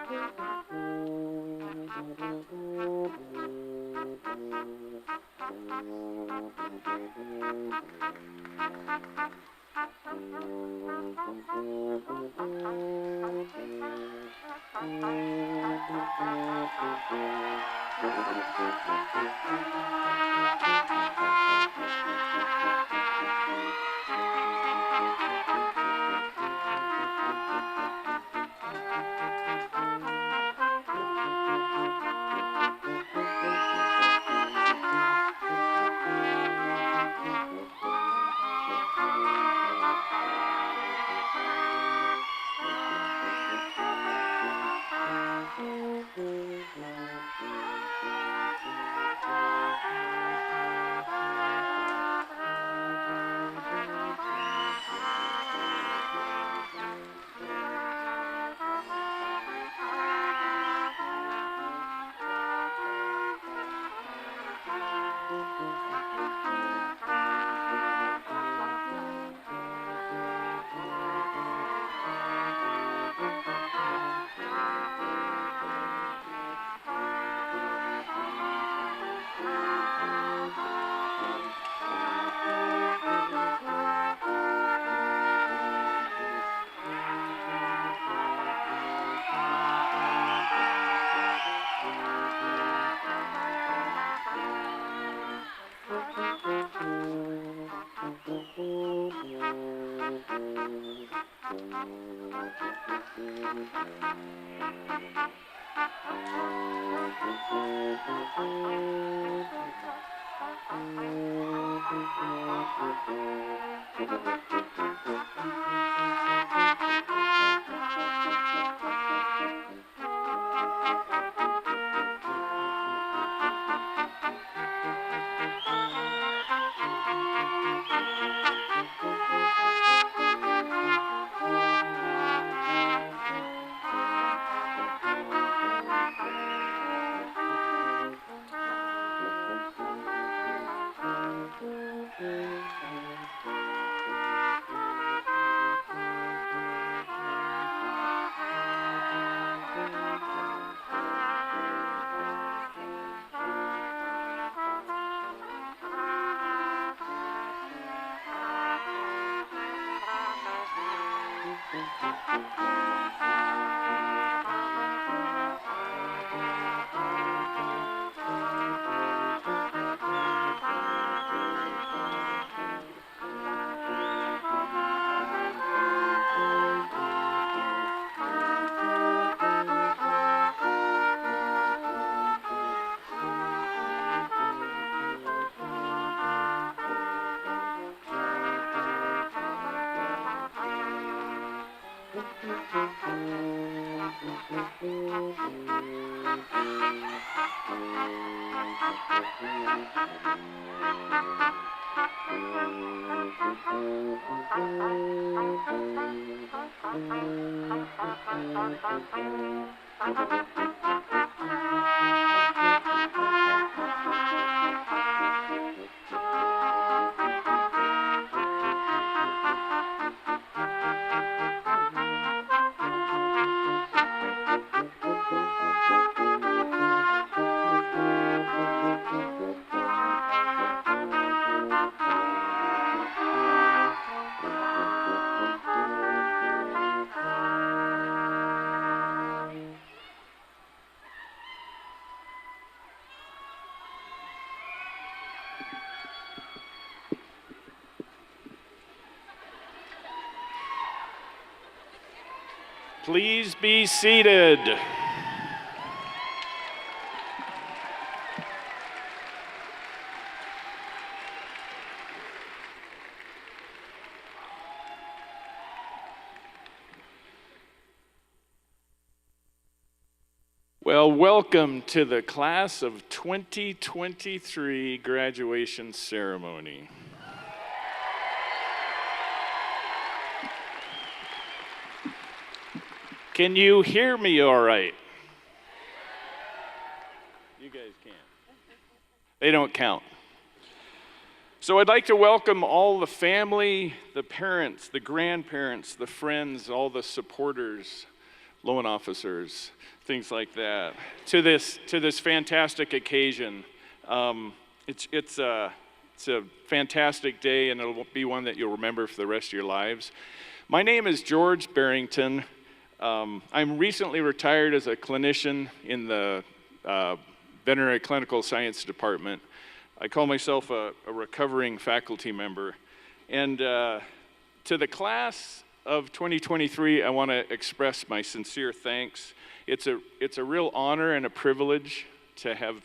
Thank you. Please be seated. Well, welcome to the class of 2023 graduation ceremony. Can you hear me all right? You guys can. They don't count. So I'd like to welcome all the family, the parents, the grandparents, the friends, all the supporters loan officers, things like that, to this fantastic occasion. It's a fantastic day, and it'll be one that you'll remember for the rest of your lives. My name is George Barrington. I'm recently retired as a clinician in the Veterinary Clinical Science Department. I call myself a recovering faculty member. And to the class of 2023, I want to express my sincere thanks. It's a real honor and a privilege to have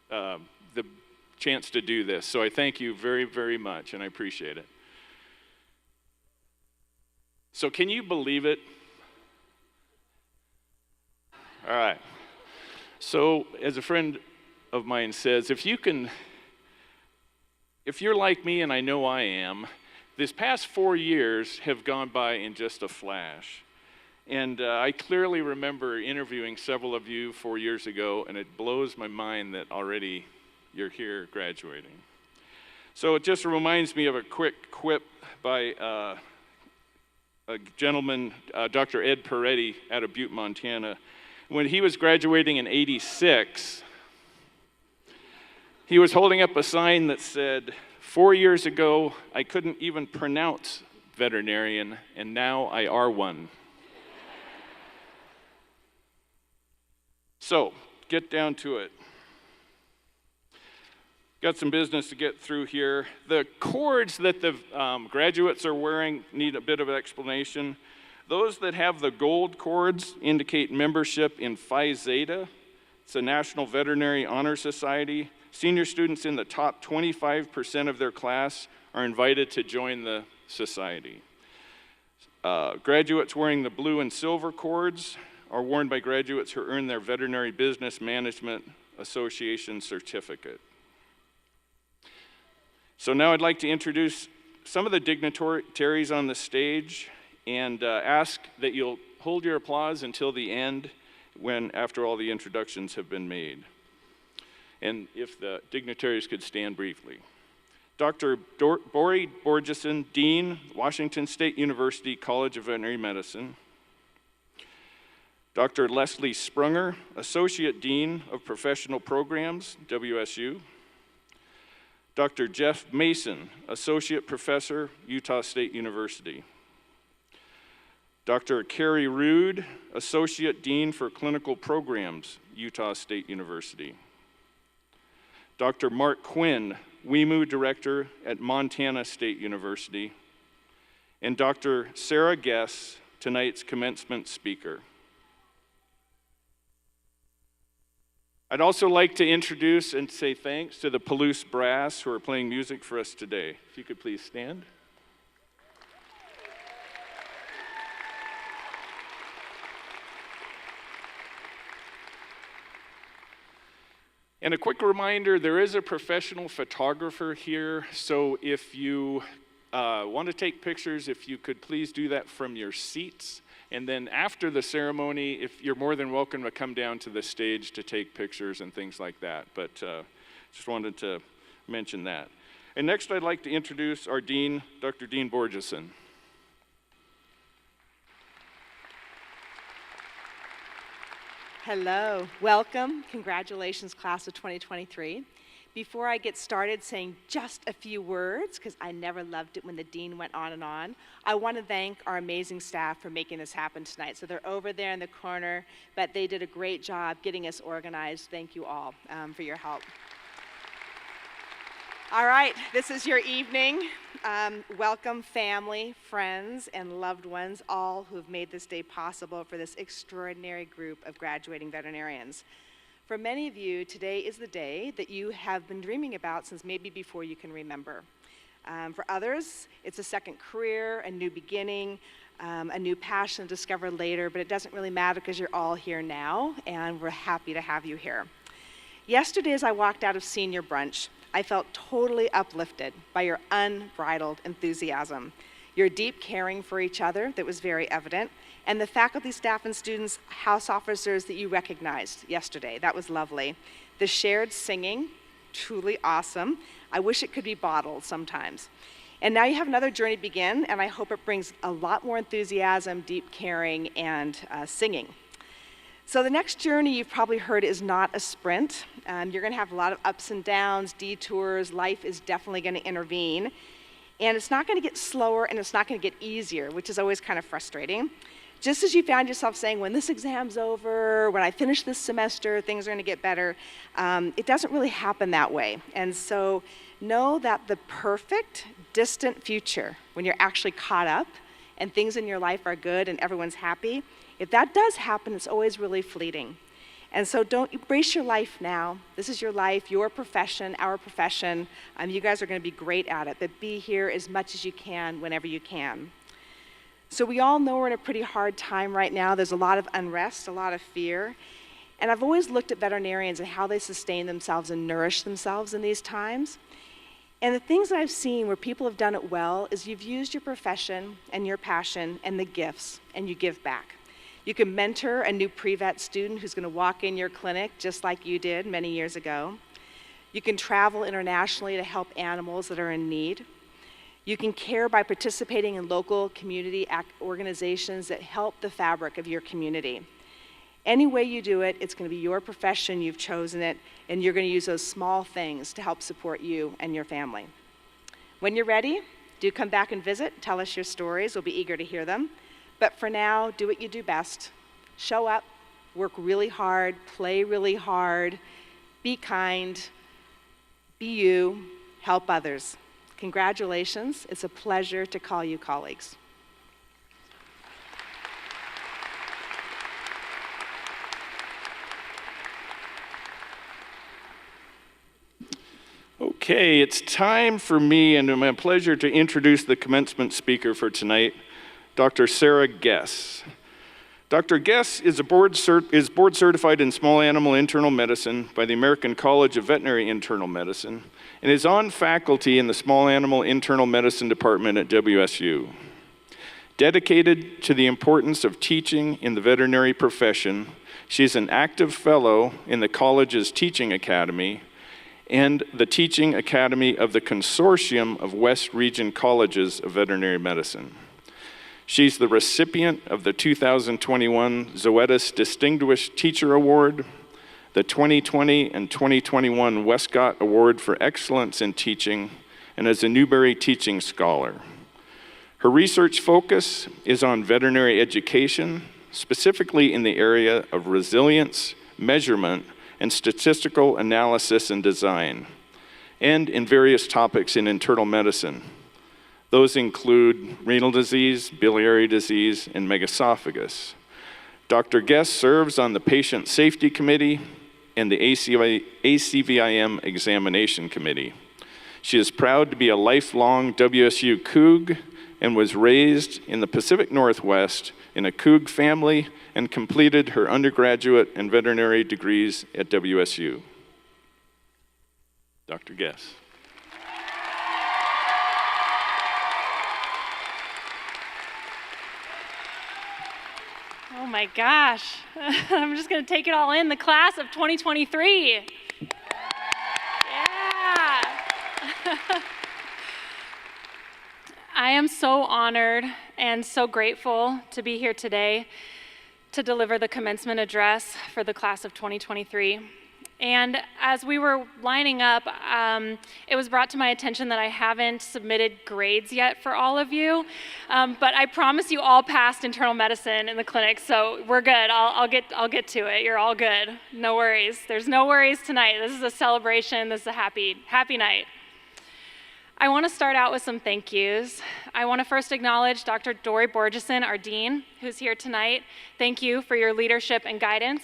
the chance to do this. So I thank you very, very much, and I appreciate it. So can you believe it? All right. So as a friend of mine says, if you're like me, and I know I am, this past 4 years have gone by in just a flash. And I clearly remember interviewing several of you 4 years ago, and it blows my mind that already you're here graduating. So it just reminds me of a quick quip by a gentleman, Dr. Ed Peretti, out of Butte, Montana. When he was graduating in '86, he was holding up a sign that said, 4 years ago, I couldn't even pronounce veterinarian, and now I are one. So, get down to it. Got some business to get through here. The cords that the graduates are wearing need a bit of an explanation. Those that have the gold cords indicate membership in Phi Zeta. It's a National Veterinary Honor Society. Senior students in the top 25% of their class are invited to join the society. Graduates wearing the blue and silver cords are worn by graduates who earn their Veterinary Business Management Association certificate. So now I'd like to introduce some of the dignitaries on the stage and ask that you'll hold your applause until the end after all the introductions have been made. And if the dignitaries could stand briefly. Dr. Bori Borgeson, Dean, Washington State University College of Veterinary Medicine. Dr. Leslie Sprunger, Associate Dean of Professional Programs, WSU. Dr. Jeff Mason, Associate Professor, Utah State University. Dr. Carrie Rude, Associate Dean for Clinical Programs, Utah State University. Dr. Mark Quinn, WEMU Director at Montana State University. And Dr. Sarah Guess, tonight's commencement speaker. I'd also like to introduce and say thanks to the Palouse Brass who are playing music for us today. If you could please stand. And a quick reminder, there is a professional photographer here, so if you want to take pictures, if you could please do that from your seats. And then after the ceremony, if you're more than welcome to come down to the stage to take pictures and things like that. But just wanted to mention that. And next I'd like to introduce our Dean, Dr. Dean Borgeson. Hello, welcome, congratulations class of 2023. Before I get started saying just a few words, because I never loved it when the dean went on and on, I want to thank our amazing staff for making this happen tonight. So they're over there in the corner, but they did a great job getting us organized. Thank you all for your help. All right, this is your evening. Welcome family, friends, and loved ones, all who have made this day possible for this extraordinary group of graduating veterinarians. For many of you, today is the day that you have been dreaming about since maybe before you can remember. For others, it's a second career, a new beginning, a new passion to discover later, but it doesn't really matter because you're all here now, and we're happy to have you here. Yesterday, as I walked out of senior brunch, I felt totally uplifted by your unbridled enthusiasm, your deep caring for each other that was very evident, and the faculty, staff, and students, house officers that you recognized yesterday. That was lovely. The shared singing, truly awesome. I wish it could be bottled sometimes. And now you have another journey begin, and I hope it brings a lot more enthusiasm, deep caring, and singing. So the next journey you've probably heard is not a sprint. You're gonna have a lot of ups and downs, detours. Life is definitely gonna intervene. And it's not gonna get slower and it's not gonna get easier, which is always kind of frustrating. Just as you found yourself saying, when this exam's over, when I finish this semester, things are gonna get better, it doesn't really happen that way. And so know that the perfect, distant future, when you're actually caught up and things in your life are good and everyone's happy, if that does happen, it's always really fleeting. And so don't embrace your life now. This is your life, your profession, our profession. You guys are gonna be great at it, but be here as much as you can, whenever you can. So we all know we're in a pretty hard time right now. There's a lot of unrest, a lot of fear. And I've always looked at veterinarians and how they sustain themselves and nourish themselves in these times. And the things that I've seen where people have done it well is you've used your profession and your passion and the gifts, and you give back. You can mentor a new pre-vet student who's gonna walk in your clinic just like you did many years ago. You can travel internationally to help animals that are in need. You can care by participating in local community organizations that help the fabric of your community. Any way you do it, it's gonna be your profession, you've chosen it, and you're gonna use those small things to help support you and your family. When you're ready, do come back and visit, tell us your stories, we'll be eager to hear them. But for now, do what you do best. Show up, work really hard, play really hard, be kind, be you, help others. Congratulations, it's a pleasure to call you colleagues. Okay, it's time for me, and it's my pleasure to introduce the commencement speaker for tonight, Dr. Sarah Guess. Dr. Guess is board certified in small animal internal medicine by the American College of Veterinary Internal Medicine and is on faculty in the small animal internal medicine department at WSU. Dedicated to the importance of teaching in the veterinary profession, she is an active fellow in the college's teaching academy and the teaching academy of the Consortium of West Region Colleges of Veterinary Medicine. She's the recipient of the 2021 Zoetis Distinguished Teacher Award, the 2020 and 2021 Westcott Award for Excellence in Teaching, and is a Newbery Teaching Scholar. Her research focus is on veterinary education, specifically in the area of resilience, measurement, and statistical analysis and design, and in various topics in internal medicine. Those include renal disease, biliary disease, and megaesophagus. Dr. Guess serves on the Patient Safety Committee and the ACVIM Examination Committee. She is proud to be a lifelong WSU Coug and was raised in the Pacific Northwest in a Coug family and completed her undergraduate and veterinary degrees at WSU. Dr. Guess. Oh my gosh, I'm just gonna take it all in, the class of 2023. Yeah. I am so honored and so grateful to be here today to deliver the commencement address for the class of 2023. And as we were lining up, it was brought to my attention that I haven't submitted grades yet for all of you, but I promise you all passed internal medicine in the clinic, so we're good. I'll get to it. You're all good. No worries. There's no worries tonight. This is a celebration. This is a happy night. I want to start out with some thank yous. I want to first acknowledge Dr. Dory Borgeson, our dean, who's here tonight. Thank you for your leadership and guidance.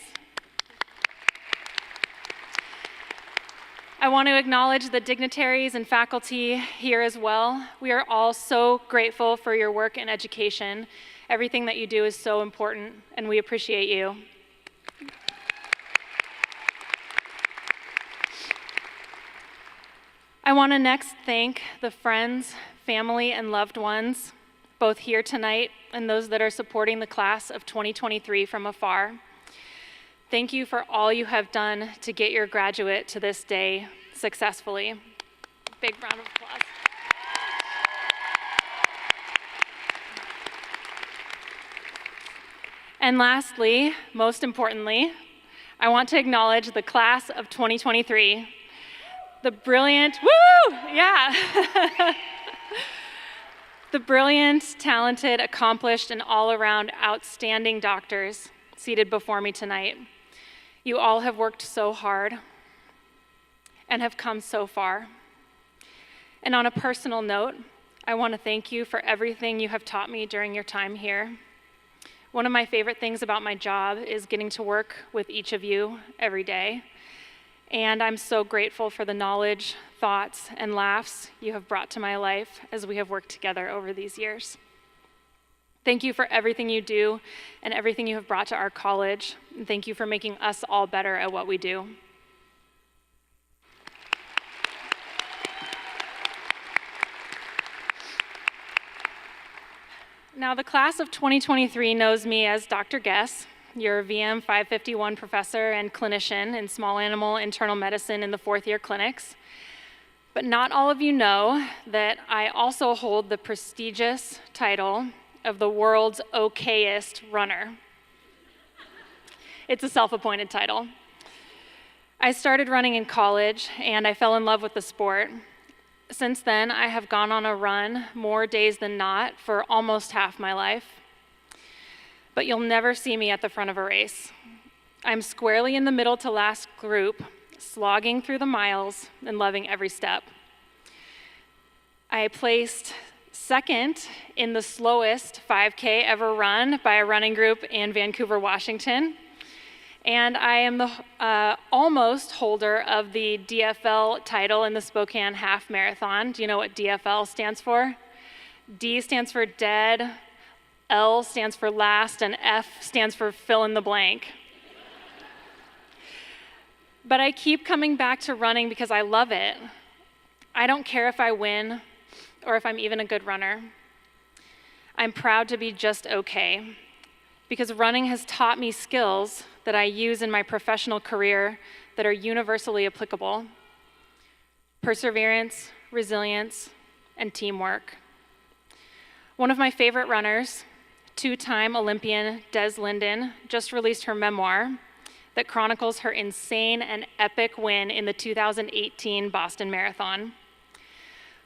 I want to acknowledge the dignitaries and faculty here as well. We are all so grateful for your work in education. Everything that you do is so important, and we appreciate you. I want to next thank the friends, family, and loved ones, both here tonight and those that are supporting the class of 2023 from afar. Thank you for all you have done to get your graduate to this day successful. Big round of applause. And lastly, most importantly, I want to acknowledge the class of 2023. The brilliant, woo, yeah. The brilliant, talented, accomplished, and all-around outstanding doctors seated before me tonight. You all have worked so hard and have come so far. And on a personal note, I want to thank you for everything you have taught me during your time here. One of my favorite things about my job is getting to work with each of you every day. And I'm so grateful for the knowledge, thoughts, and laughs you have brought to my life as we have worked together over these years. Thank you for everything you do and everything you have brought to our college. And thank you for making us all better at what we do. Now, the class of 2023 knows me as Dr. Guess, your VM 551 professor and clinician in small animal internal medicine in the fourth-year clinics. But not all of you know that I also hold the prestigious title of the world's okayest runner. It's a self-appointed title. I started running in college, and I fell in love with the sport. Since then, I have gone on a run more days than not for almost half my life. But you'll never see me at the front of a race. I'm squarely in the middle to last group, slogging through the miles and loving every step. I placed second in the slowest 5K ever run by a running group in Vancouver, Washington. And I am the almost holder of the DFL title in the Spokane Half Marathon. Do you know what DFL stands for? D stands for dead, L stands for last, and F stands for fill in the blank. But I keep coming back to running because I love it. I don't care if I win or if I'm even a good runner. I'm proud to be just okay, because running has taught me skills that I use in my professional career that are universally applicable: perseverance, resilience, and teamwork. One of my favorite runners, two-time Olympian Des Linden, just released her memoir that chronicles her insane and epic win in the 2018 Boston Marathon.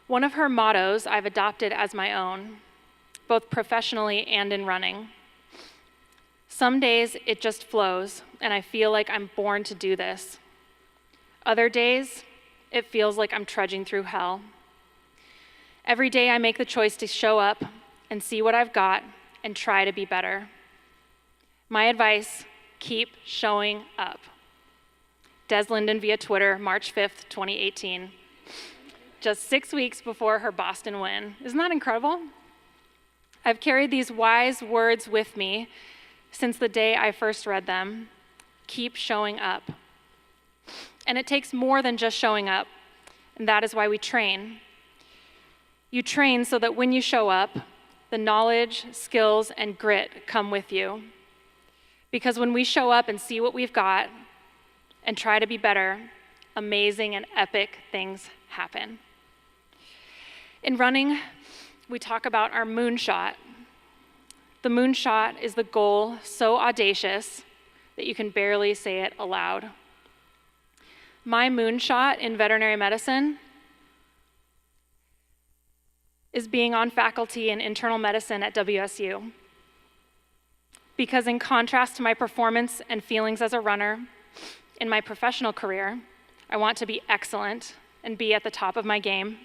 One of her mottos I've adopted as my own, both professionally and in running: some days it just flows, and I feel like I'm born to do this. Other days, it feels like I'm trudging through hell. Every day I make the choice to show up and see what I've got and try to be better. My advice: keep showing up. Des Linden via Twitter, March 5th, 2018. Just 6 weeks before her Boston win. Isn't that incredible? I've carried these wise words with me since the day I first read them. Keep showing up. And it takes more than just showing up, and that is why we train. You train so that when you show up, the knowledge, skills, and grit come with you. Because when we show up and see what we've got and try to be better, amazing and epic things happen. In running, we talk about our moonshot. The moonshot is the goal so audacious that you can barely say it aloud. My moonshot in veterinary medicine is being on faculty in internal medicine at WSU. Because in contrast to my performance and feelings as a runner, in my professional career, I want to be excellent and be at the top of my game.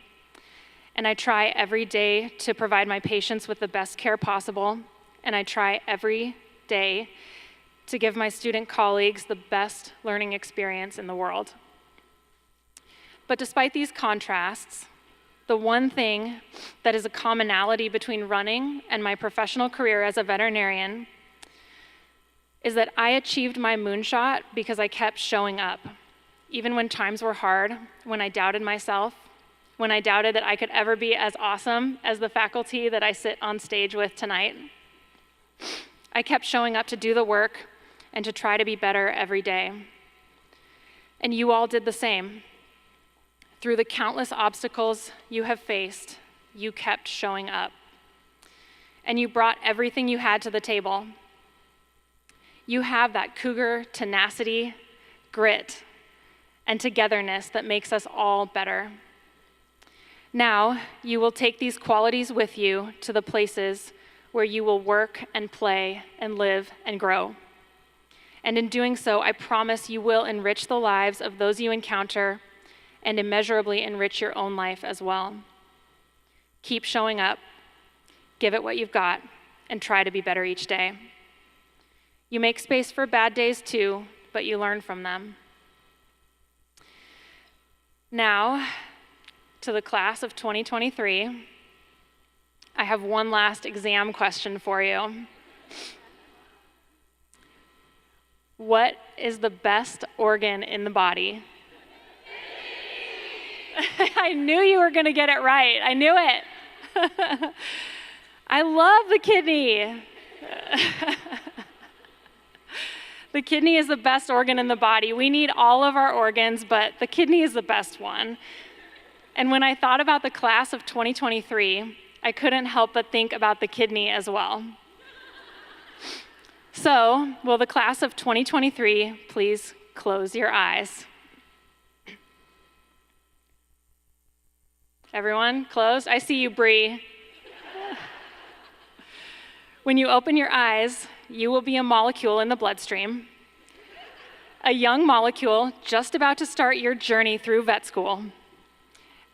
And I try every day to provide my patients with the best care possible, and I try every day to give my student colleagues the best learning experience in the world. But despite these contrasts, the one thing that is a commonality between running and my professional career as a veterinarian is that I achieved my moonshot because I kept showing up, even when times were hard, when I doubted myself, when I doubted that I could ever be as awesome as the faculty that I sit on stage with tonight. I kept showing up to do the work and to try to be better every day. And you all did the same. Through the countless obstacles you have faced, you kept showing up. And you brought everything you had to the table. You have that cougar tenacity, grit, and togetherness that makes us all better. Now, you will take these qualities with you to the places where you will work and play and live and grow. And in doing so, I promise you will enrich the lives of those you encounter and immeasurably enrich your own life as well. Keep showing up, give it what you've got, and try to be better each day. You make space for bad days too, but you learn from them. Now, to the class of 2023, I have one last exam question for you. What is the best organ in the body? I knew you were going to get it right. I knew it. I love the kidney. The kidney is the best organ in the body. We need all of our organs, but the kidney is the best one. And when I thought about the class of 2023, I couldn't help but think about the kidney as well. So, will the class of 2023 please close your eyes? Everyone, closed? I see you, Bree. When you open your eyes, you will be a molecule in the bloodstream, a young molecule just about to start your journey through vet school.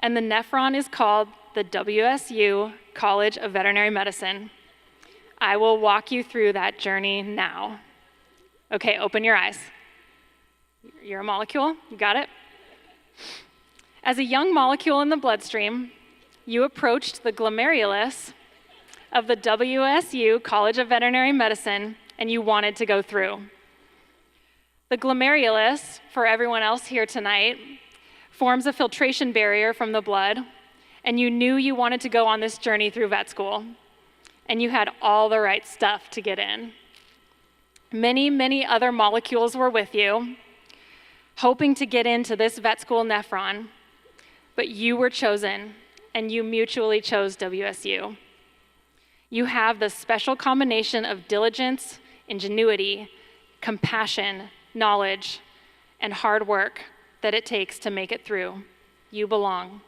And the nephron is called the WSU College of Veterinary Medicine. I will walk you through that journey now. Okay, open your eyes. You're a molecule, you got it? As a young molecule in the bloodstream, you approached the glomerulus of the WSU College of Veterinary Medicine, and you wanted to go through. The glomerulus, for everyone else here tonight, forms a filtration barrier from the blood, and you knew you wanted to go on this journey through vet school, and you had all the right stuff to get in. Many, many other molecules were with you, hoping to get into this vet school nephron, but you were chosen, and you mutually chose WSU. You have the special combination of diligence, ingenuity, compassion, knowledge, and hard work that it takes to make it through. You belong.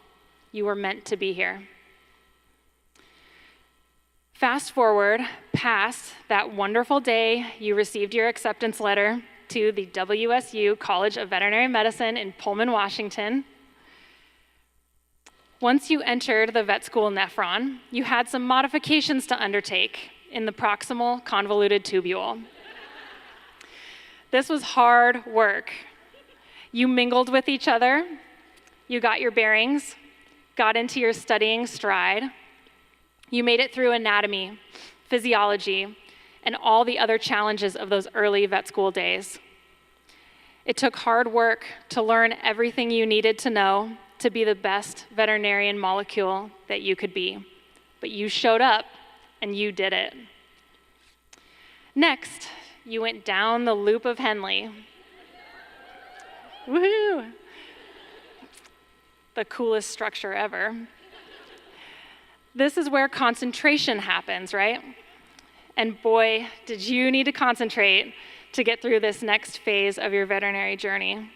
You were meant to be here. Fast forward past that wonderful day you received your acceptance letter to the WSU College of Veterinary Medicine in Pullman, Washington. Once you entered the vet school nephron, you had some modifications to undertake in the proximal convoluted tubule. This was hard work. You mingled with each other, you got your bearings, got into your studying stride. You made it through anatomy, physiology, and all the other challenges of those early vet school days. It took hard work to learn everything you needed to know to be the best veterinarian molecule that you could be. But you showed up and you did it. Next, you went down the loop of Henley. Woohoo! The coolest structure ever. This is where concentration happens, right? And boy, did you need to concentrate to get through this next phase of your veterinary journey.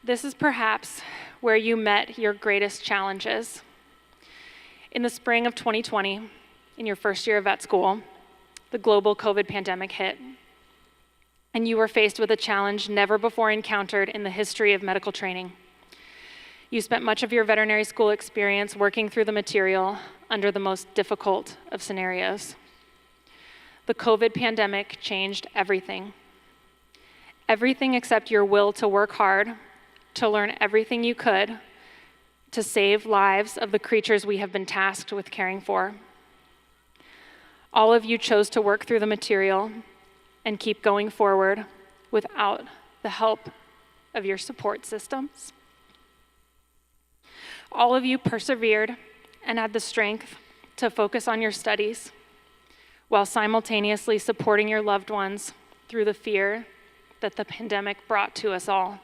This is perhaps where you met your greatest challenges. In the spring of 2020, in your first year of vet school, the global COVID pandemic hit, and you were faced with a challenge never before encountered in the history of medical training. You spent much of your veterinary school experience working through the material under the most difficult of scenarios. The COVID pandemic changed everything. Everything except your will to work hard, to learn everything you could, to save lives of the creatures we have been tasked with caring for. All of you chose to work through the material and keep going forward without the help of your support systems. All of you persevered and had the strength to focus on your studies while simultaneously supporting your loved ones through the fear that the pandemic brought to us all.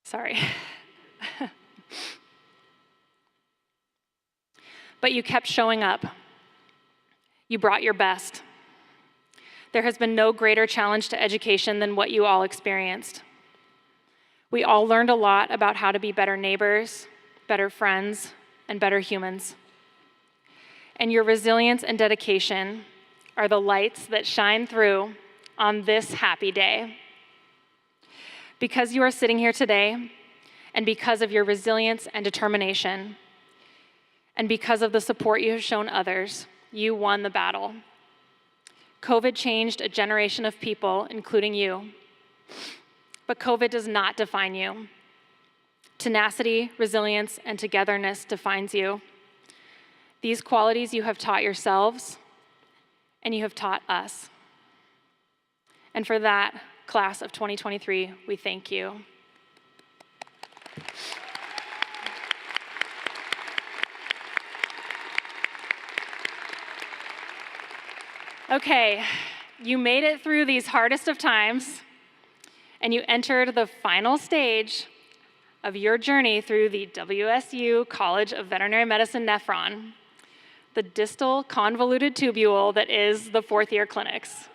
Sorry. but you kept showing up. You brought your best. There has been no greater challenge to education than what you all experienced. We all learned a lot about how to be better neighbors, better friends, and better humans. And your resilience and dedication are the lights that shine through on this happy day. Because you are sitting here today, and because of your resilience and determination, and because of the support you have shown others, you won the battle. COVID changed a generation of people, including you. But COVID does not define you. Tenacity, resilience, and togetherness defines you. These qualities you have taught yourselves, and you have taught us. And for that, class of 2023, we thank you. Okay, you made it through these hardest of times, and you entered the final stage of your journey through the WSU College of Veterinary Medicine nephron, the distal convoluted tubule that is the fourth-year clinics.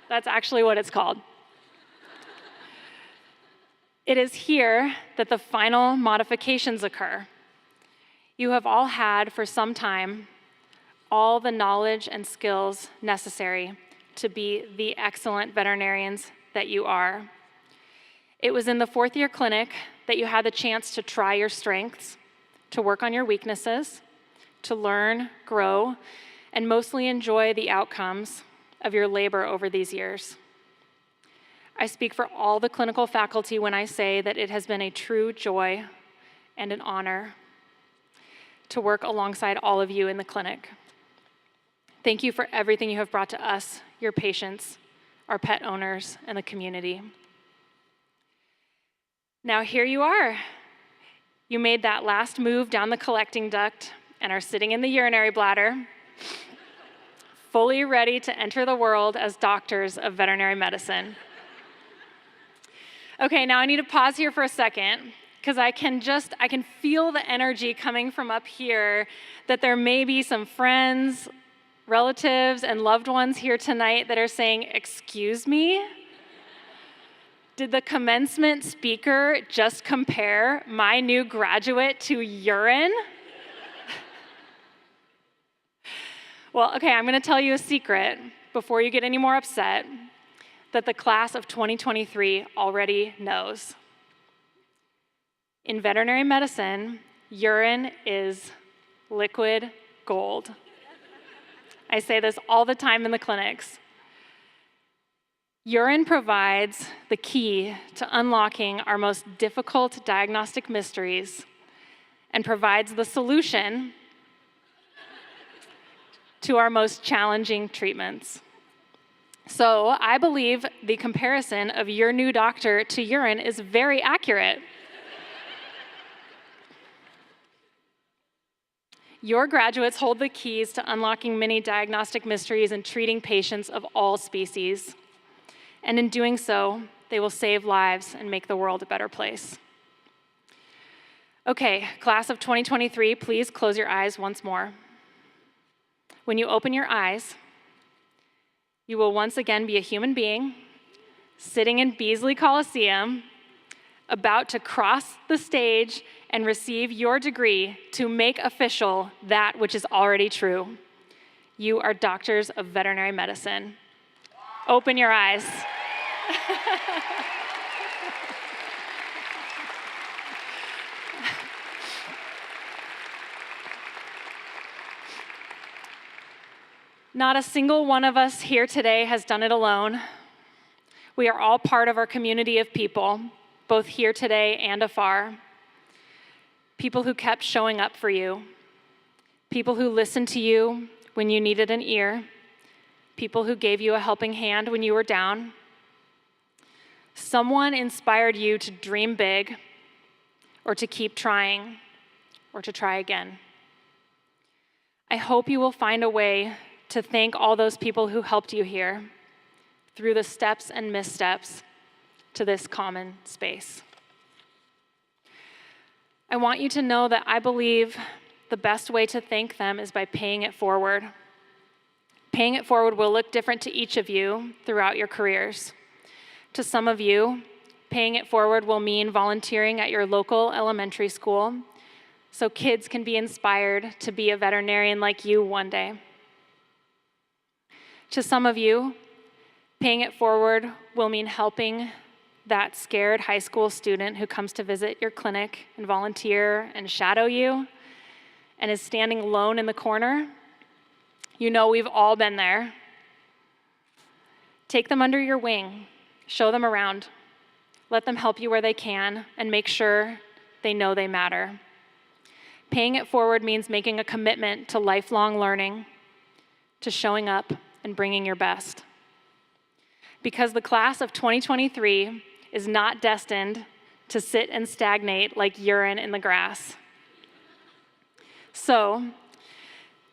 That's actually what it's called. It is here that the final modifications occur. You have all had, for some time, all the knowledge and skills necessary to be the excellent veterinarians that you are. It was in the fourth-year clinic that you had the chance to try your strengths, to work on your weaknesses, to learn, grow, and mostly enjoy the outcomes of your labor over these years. I speak for all the clinical faculty when I say that it has been a true joy and an honor to work alongside all of you in the clinic. Thank you for everything you have brought to us, your patients, our pet owners, and the community. Now here you are. You made that last move down the collecting duct and are sitting in the urinary bladder, fully ready to enter the world as doctors of veterinary medicine. Okay, now I need to pause here for a second, because I can feel the energy coming from up here that there may be some friends, relatives, and loved ones here tonight that are saying, "Excuse me? Did the commencement speaker just compare my new graduate to urine?" Well, okay, I'm gonna tell you a secret before you get any more upset that the class of 2023 already knows. In veterinary medicine, urine is liquid gold. I say this all the time in the clinics. Urine provides the key to unlocking our most difficult diagnostic mysteries and provides the solution to our most challenging treatments. So I believe the comparison of your new doctor to urine is very accurate. Your graduates hold the keys to unlocking many diagnostic mysteries and treating patients of all species. And in doing so, they will save lives and make the world a better place. Okay, class of 2023, please close your eyes once more. When you open your eyes, you will once again be a human being, sitting in Beasley Coliseum, about to cross the stage and receive your degree to make official that which is already true. You are doctors of veterinary medicine. Open your eyes. Not a single one of us here today has done it alone. We are all part of our community of people, both here today and afar. People who kept showing up for you. People who listened to you when you needed an ear. People who gave you a helping hand when you were down. Someone inspired you to dream big, or to keep trying, or to try again. I hope you will find a way to thank all those people who helped you here through the steps and missteps to this common space. I want you to know that I believe the best way to thank them is by paying it forward. Paying it forward will look different to each of you throughout your careers. To some of you, paying it forward will mean volunteering at your local elementary school so kids can be inspired to be a veterinarian like you one day. To some of you, paying it forward will mean helping that scared high school student who comes to visit your clinic and volunteer and shadow you and is standing alone in the corner. You know we've all been there. Take them under your wing, show them around, let them help you where they can, and make sure they know they matter. Paying it forward means making a commitment to lifelong learning, to showing up and bringing your best. Because the class of 2023 is not destined to sit and stagnate like urine in the grass. So,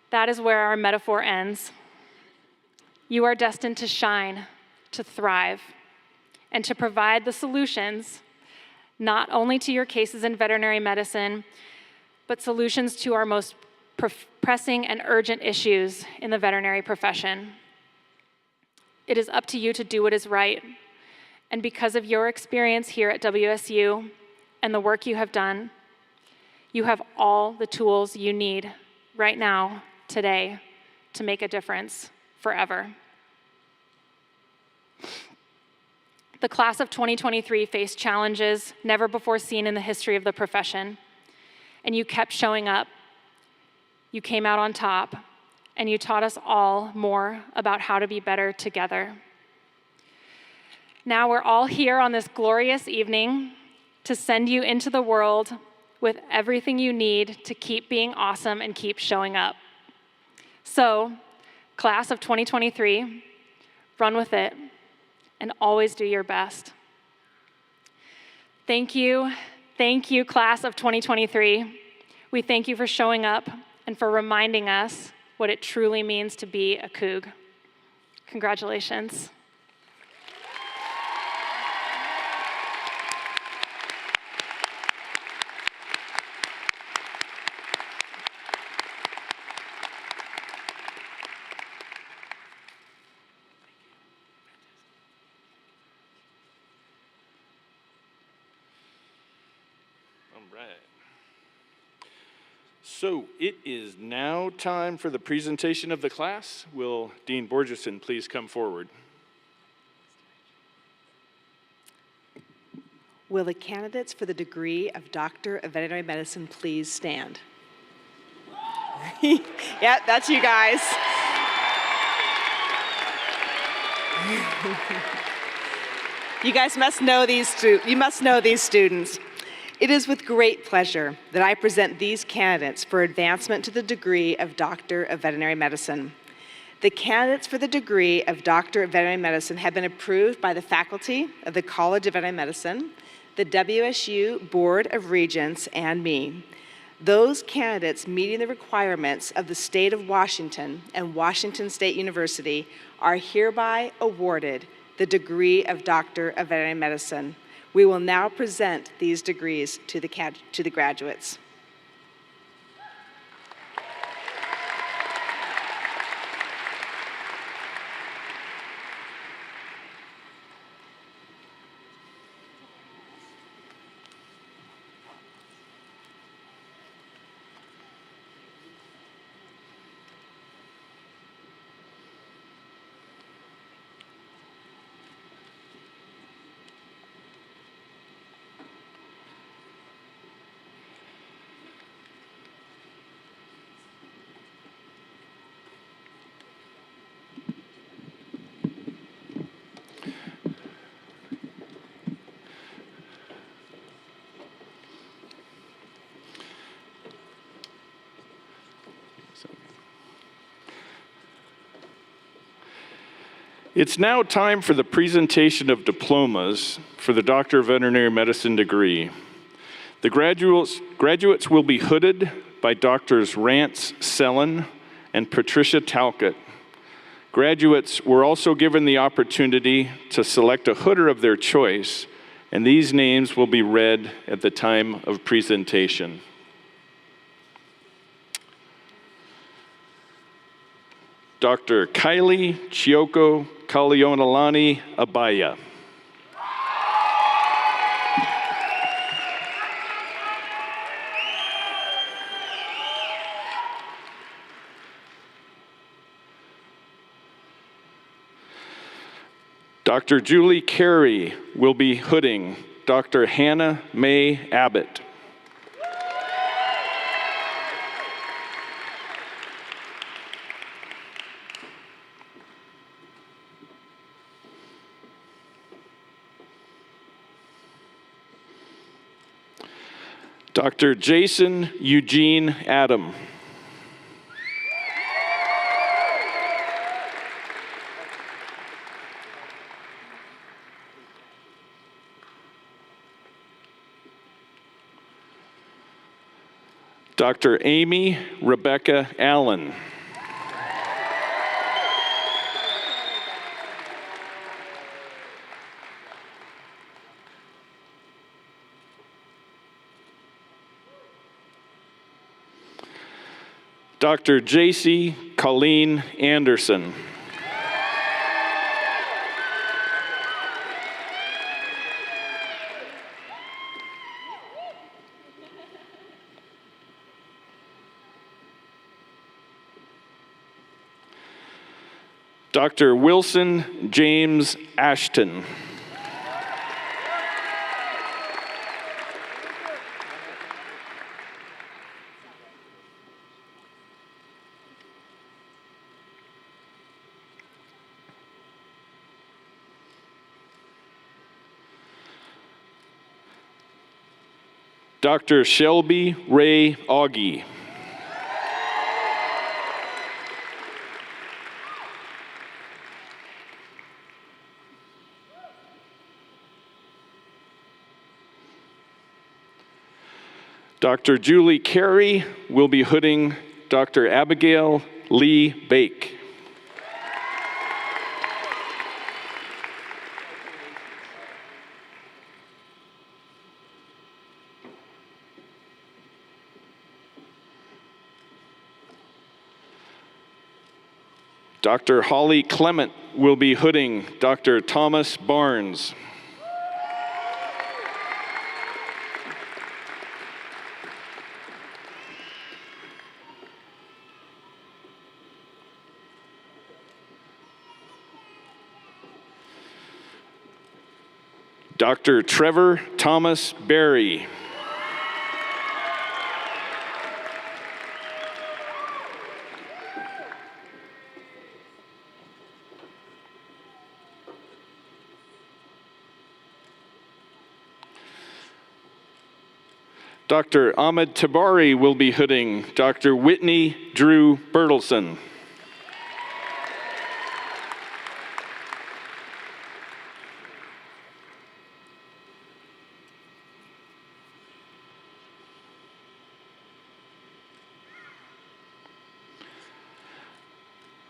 that is where our metaphor ends. You are destined to shine, to thrive, and to provide the solutions, not only to your cases in veterinary medicine, but solutions to our most pressing and urgent issues in the veterinary profession. It is up to you to do what is right, and because of your experience here at WSU and the work you have done, you have all the tools you need right now, today, to make a difference forever. The class of 2023 faced challenges never before seen in the history of the profession, and you kept showing up. You came out on top, and you taught us all more about how to be better together. Now we're all here on this glorious evening to send you into the world with everything you need to keep being awesome and keep showing up. So, class of 2023, run with it and always do your best. Thank you, class of 2023. We thank you for showing up and for reminding us what it truly means to be a Coug. Congratulations. So it is now time for the presentation of the class. Will Dean Borgeson please come forward? Will the candidates for the degree of Doctor of Veterinary Medicine please stand? Yeah, that's you guys. You guys must know these students. It is with great pleasure that I present these candidates for advancement to the degree of Doctor of Veterinary Medicine. The candidates for the degree of Doctor of Veterinary Medicine have been approved by the faculty of the College of Veterinary Medicine, the WSU Board of Regents, and me. Those candidates meeting the requirements of the state of Washington and Washington State University are hereby awarded the degree of Doctor of Veterinary Medicine. We will now present these degrees to the graduates. It's now time for the presentation of diplomas for the Doctor of Veterinary Medicine degree. The graduates will be hooded by Doctors Rance Sellen and Patricia Talcott. Graduates were also given the opportunity to select a hooder of their choice, and these names will be read at the time of presentation. Dr. Kylie Chioko Kalionalani Abaya. Dr. Julie Carey will be hooding Dr. Hannah Mae Abbott. Dr. Jason Eugene Adam. Dr. Amy Rebecca Allen. Dr. J.C. Colleen Anderson. Dr. Wilson James Ashton. Dr. Shelby Ray Augie. Dr. Julie Carey will be hooding Dr. Abigail Lee Bake. Dr. Holly Clement will be hooding Dr. Thomas Barnes. Dr. Trevor Thomas Berry. Dr. Ahmed Tabari will be hooding Dr. Whitney Drew Bertelson.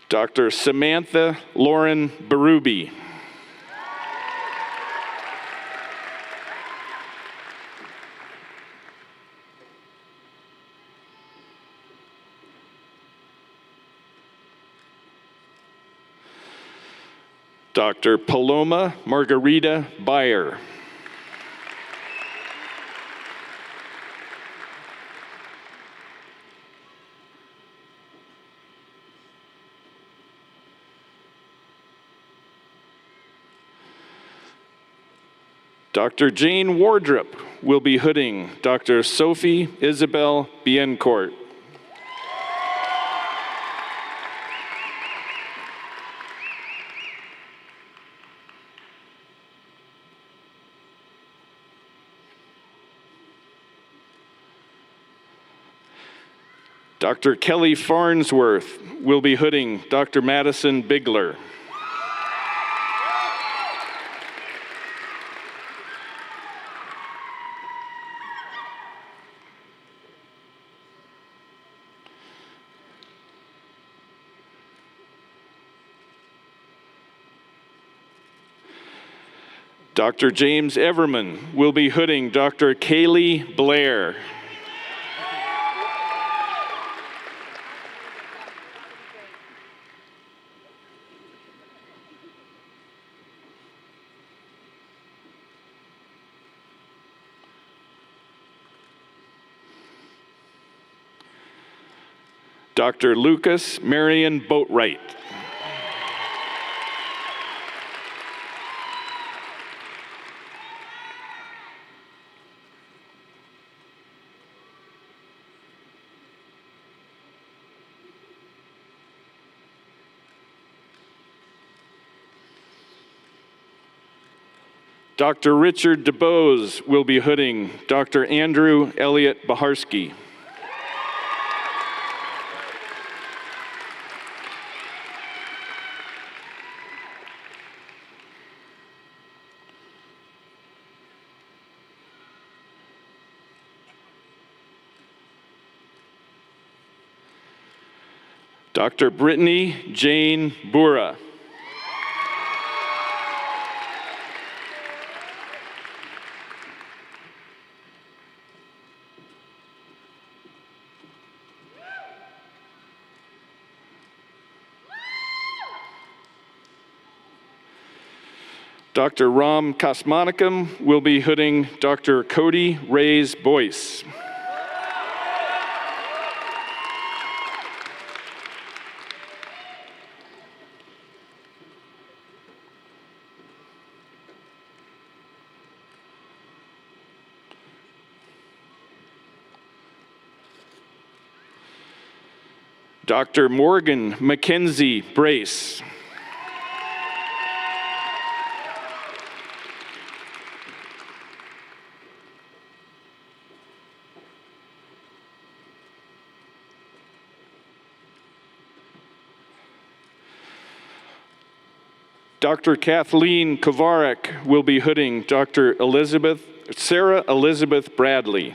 Dr. Samantha Lauren Berube. Dr. Paloma Margarita Beyer. Dr. Jane Wardrop will be hooding Dr. Sophie Isabel Biencourt. Dr. Kelly Farnsworth will be hooding Dr. Madison Bigler. Dr. James Everman will be hooding Dr. Kaylee Blair. Dr. Lucas Marion Boatwright. Dr. Richard DeBose will be hooding Dr. Andrew Elliott Baharski. Dr. Brittany Jane Bura. Dr. Ram Kasmanikam will be hooding Dr. Cody Reyes Boyce. Dr. Morgan Mackenzie Brace. Dr. Kathleen Kovarek will be hooding Dr. Sarah Elizabeth Bradley.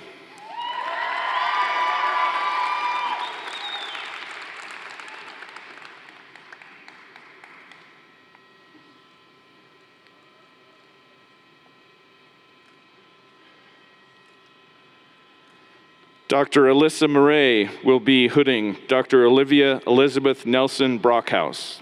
Dr. Alyssa Murray will be hooding Dr. Olivia Elizabeth Nelson Brockhouse.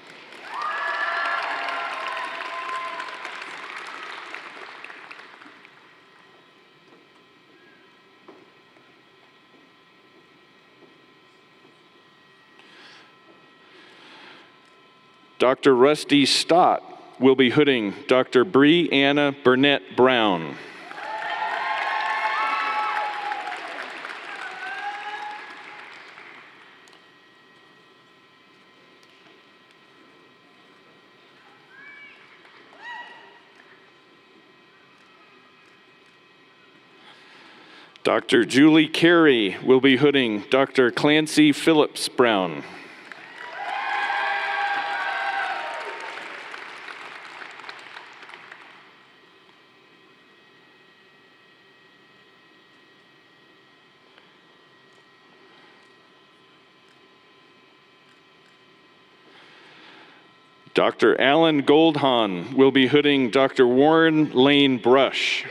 Dr. Rusty Stott will be hooding Dr. Bree-Anna Burnett Brown. Dr. Julie Carey will be hooding Dr. Clancy Phillips Brown. Dr. Alan Goldhahn will be hooding Dr. Warren Lane Brush.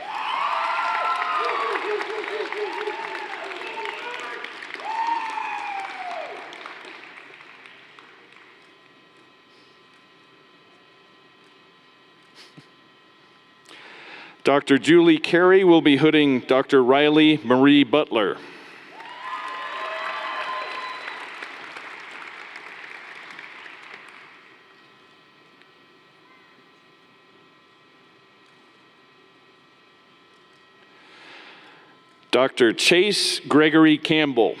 Dr. Julie Carey will be hooding Dr. Riley Marie Butler. Dr. Chase Gregory Campbell.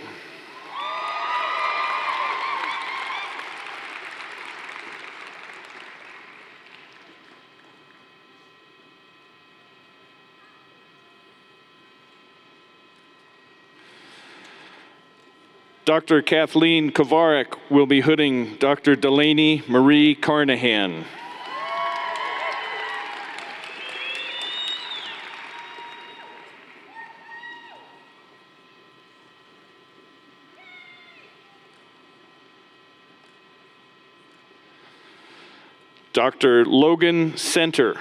Dr. Kathleen Kovarek will be hooding Dr. Delaney Marie Carnahan. Dr. Logan Center.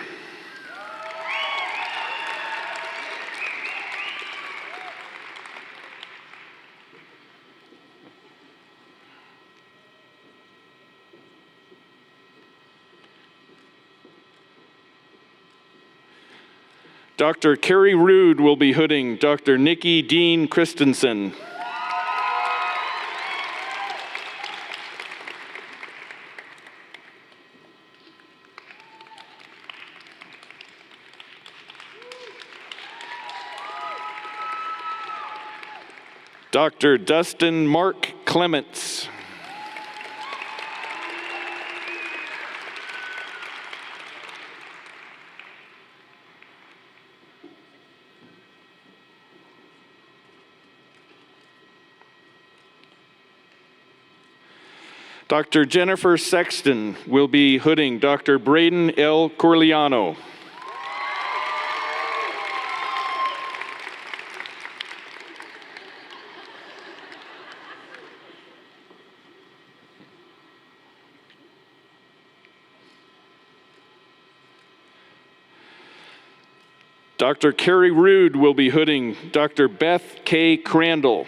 Dr. Carrie Rude will be hooding Dr. Nikki Dean Christensen. Dr. Dustin Mark Clements. Dr. Jennifer Sexton will be hooding Dr. Braden L. Corleano. Dr. Carrie Rude will be hooding Dr. Beth K. Crandall.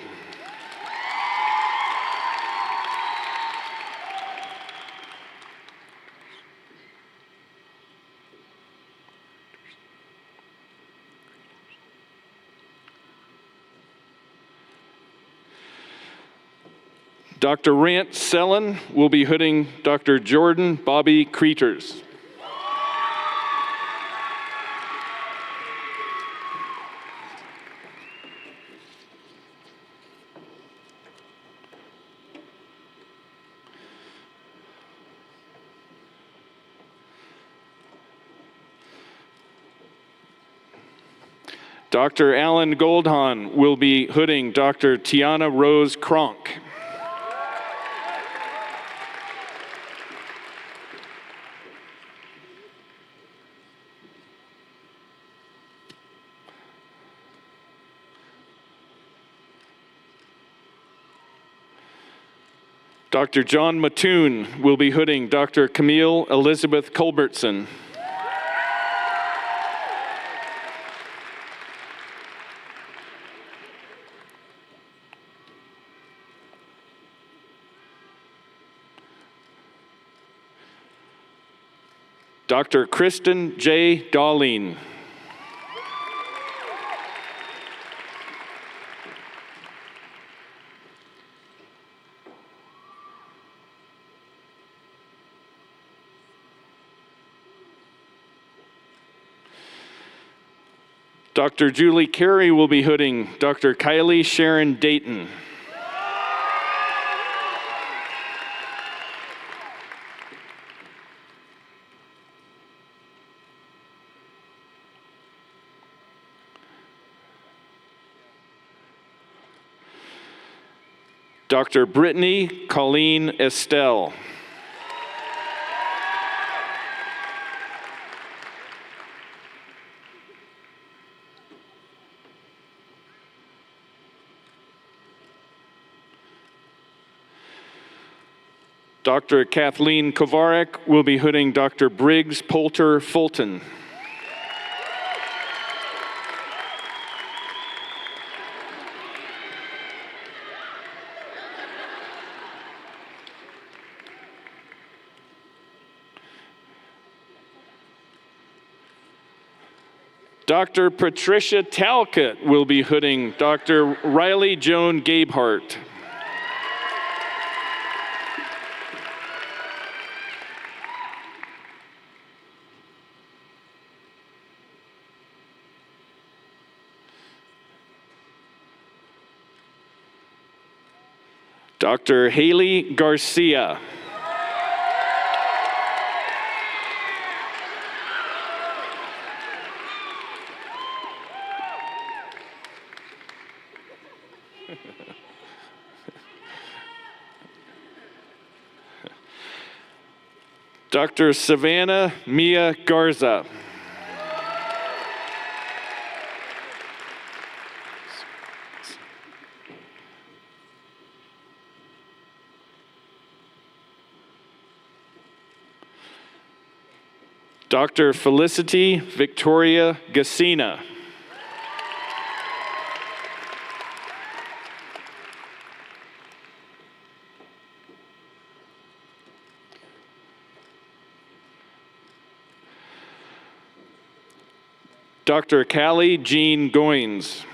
Dr. Rant Sellen will be hooding Dr. Jordan Bobby Creeters. Dr. Alan Goldhahn will be hooding Dr. Tiana Rose Kronk. Dr. John Mattoon will be hooding Dr. Camille Elizabeth Culbertson. Dr. Kristen J. Dahleen. Dr. Julie Carey will be hooding Dr. Kylie Sharon Dayton. Dr. Brittany Colleen Estelle. Dr. Kathleen Kovarek will be hooding Dr. Briggs Poulter Fulton. Dr. Patricia Talcott will be hooding Dr. Riley Joan Gabehart. Dr. Haley Garcia. Dr. Savannah Mia Garza. Dr. Felicity Victoria Gassina. Dr. Callie Jean Goins.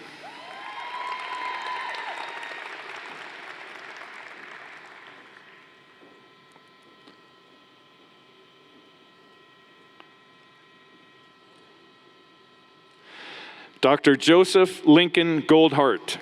Dr. Joseph Lincoln Goldhart.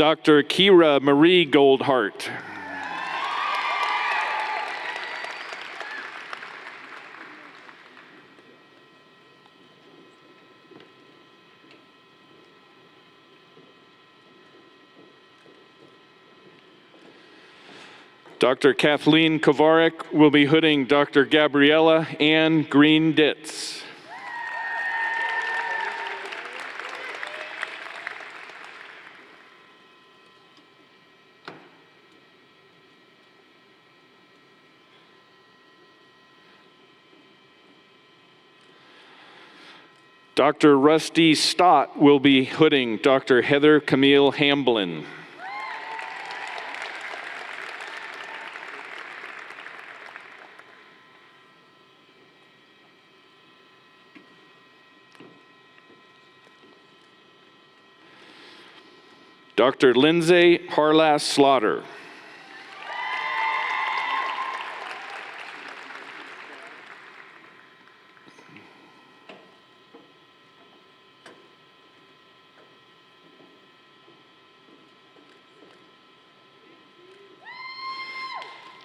Dr. Kira Marie Goldhart. Dr. Kathleen Kovarek will be hooding Dr. Gabriella Ann Green-Ditz. Dr. Rusty Stott will be hooding Dr. Heather Camille Hamblin. Dr. Lindsay Harlass Slaughter.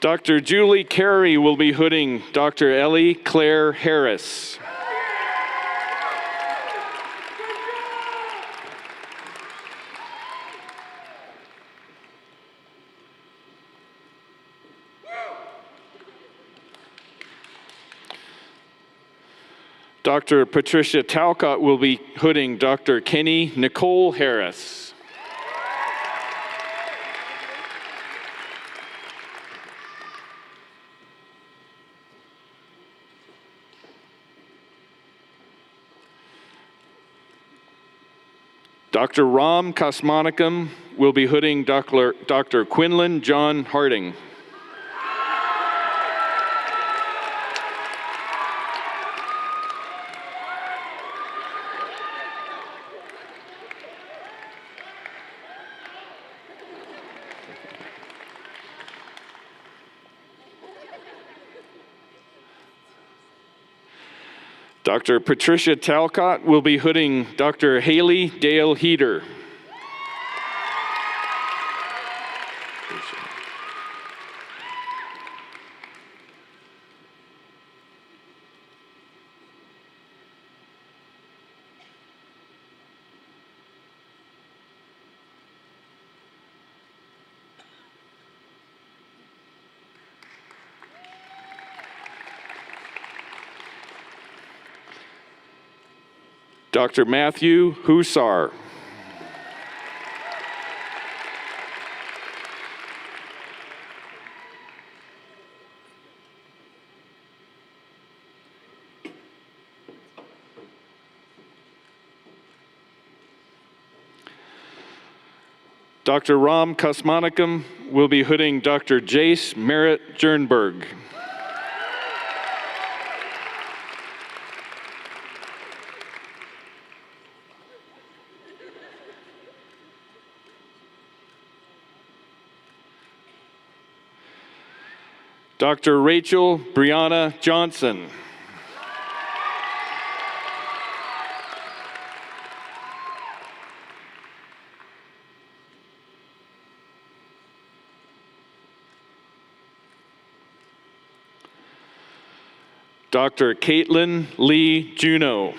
Dr. Julie Carey will be hooding Dr. Ellie Claire Harris. Dr. Patricia Talcott will be hooding Dr. Kenny Nicole Harris. Dr. Ram Kosmonikam will be hooding Dr. Quinlan John Harding. Dr. Patricia Talcott will be hooding Dr. Haley Dale Heater. Dr. Matthew Hussar. Dr. Ram Kosmonikam will be hooding Dr. Jace Merritt Jernberg. Dr. Rachel Brianna Johnson. Dr. Caitlin Lee Juneau.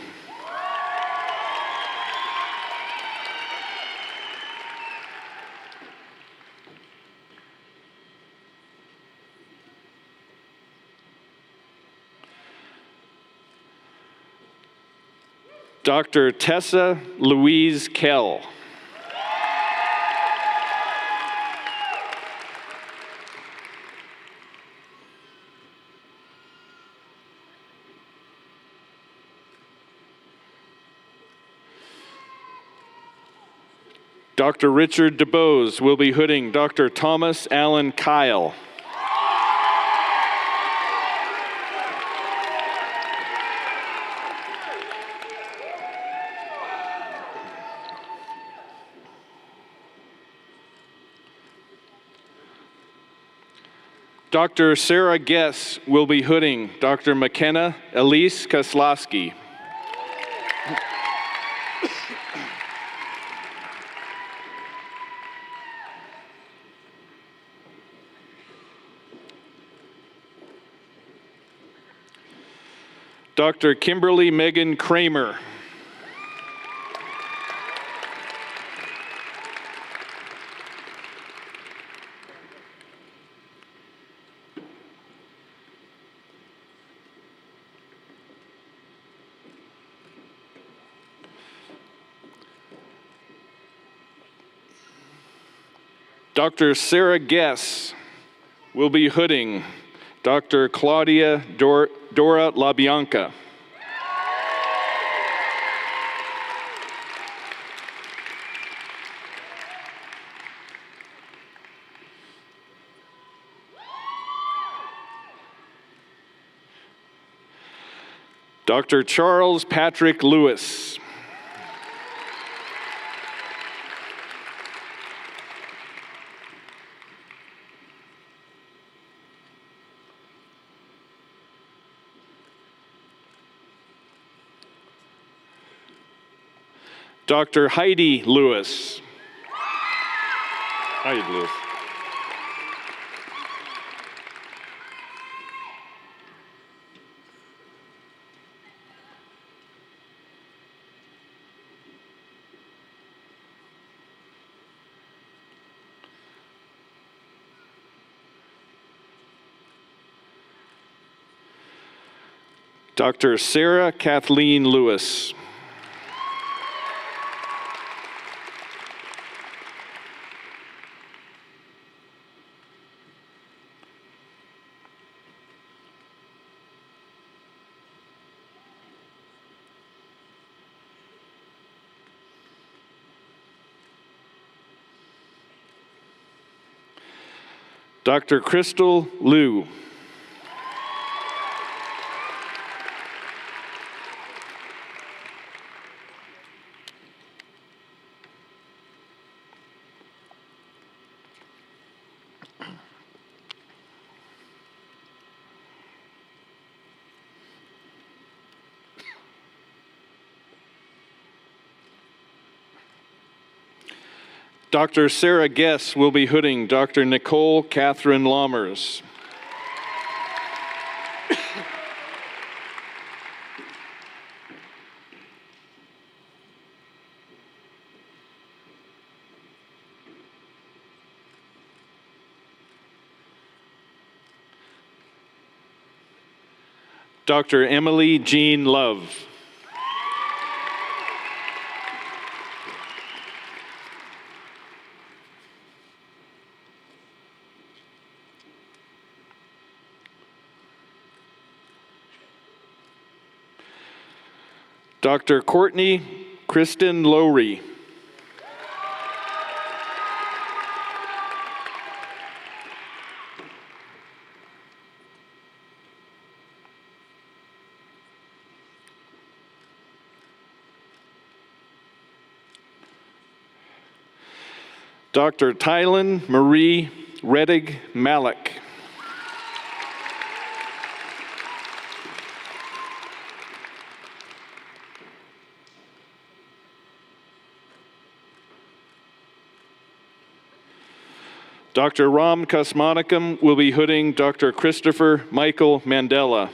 Dr. Tessa Louise Kell. Dr. Richard DeBose will be hooding Dr. Thomas Allen Kyle. Dr. Sarah Guess will be hooding Dr. McKenna Elise Koslowski. Dr. Kimberly Megan Kramer. Dr. Sarah Guess will be hooding Dr. Claudia Dora LaBianca. Dr. Charles Patrick Lewis. Dr. Heidi Lewis. Heidi Lewis. Dr. Sarah Kathleen Lewis. Dr. Crystal Liu. Dr. Sarah Guess will be hooding Dr. Nicole Catherine Lammers. Dr. Emily Jean Love. Dr. Courtney Kristen Lowry. Dr. Tylen Marie Reddig Malik. Dr. Ram Kasmanikam will be hooding Dr. Christopher Michael Mandela.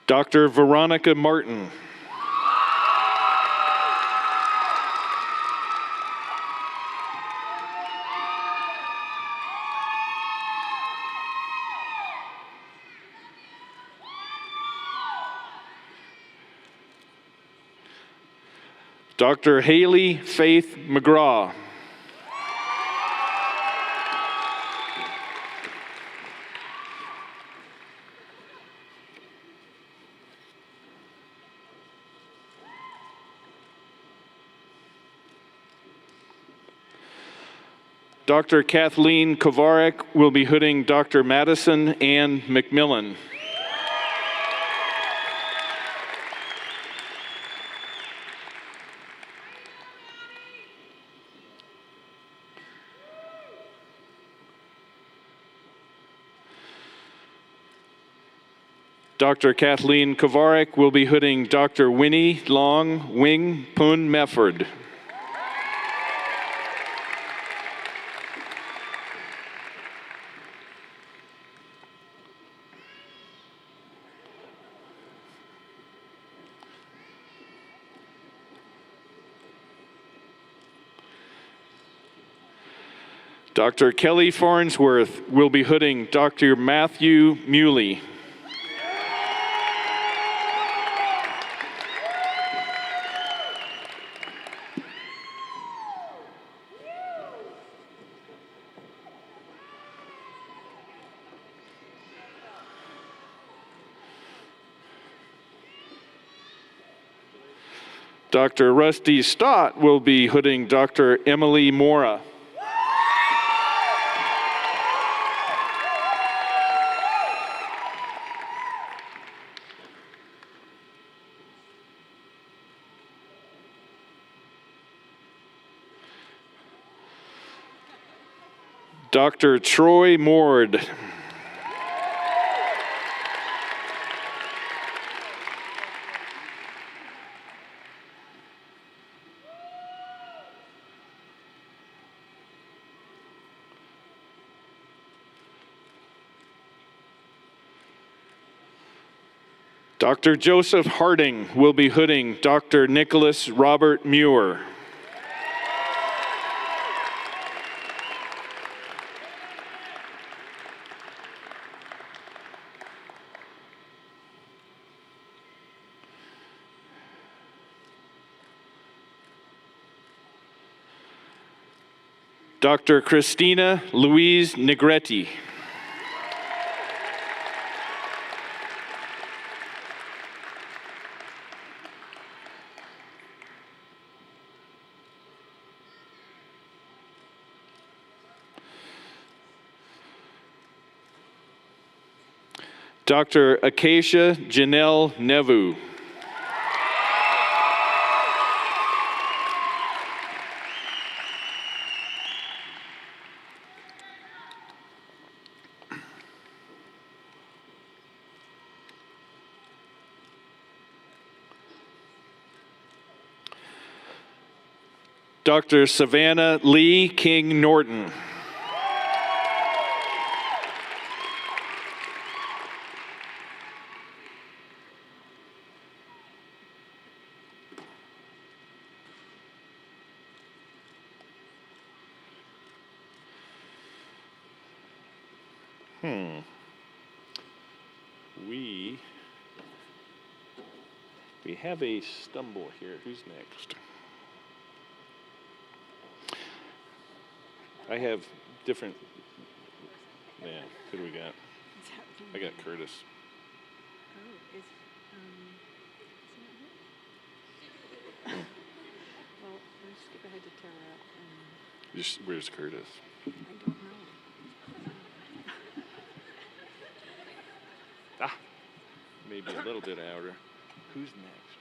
Dr. Veronica Martin. Dr. Haley Faith McGraw. Dr. Kathleen Kovarek will be hooding Dr. Madison Ann McMillan. Dr. Kathleen Kovarek will be hooding Dr. Winnie Long Wing Pun Mefford. Dr. Kelly Farnsworth will be hooding Dr. Matthew Muley. Dr. Rusty Stott will be hooding Dr. Emily Mora. Dr. Troy Mord. Dr. Joseph Harding will be hooding Dr. Nicholas Robert Muir. Dr. Christina Louise Negretti. Dr. Acacia Janelle Nevu. Dr. Savannah Lee King Norton. We have a stumble here. Who's next? I have different. Yeah, who do we got? I got Curtis. Oh, is he not here? Well, let's skip ahead to Tara. Where's Curtis? I don't know. Maybe a little bit outer. Who's next?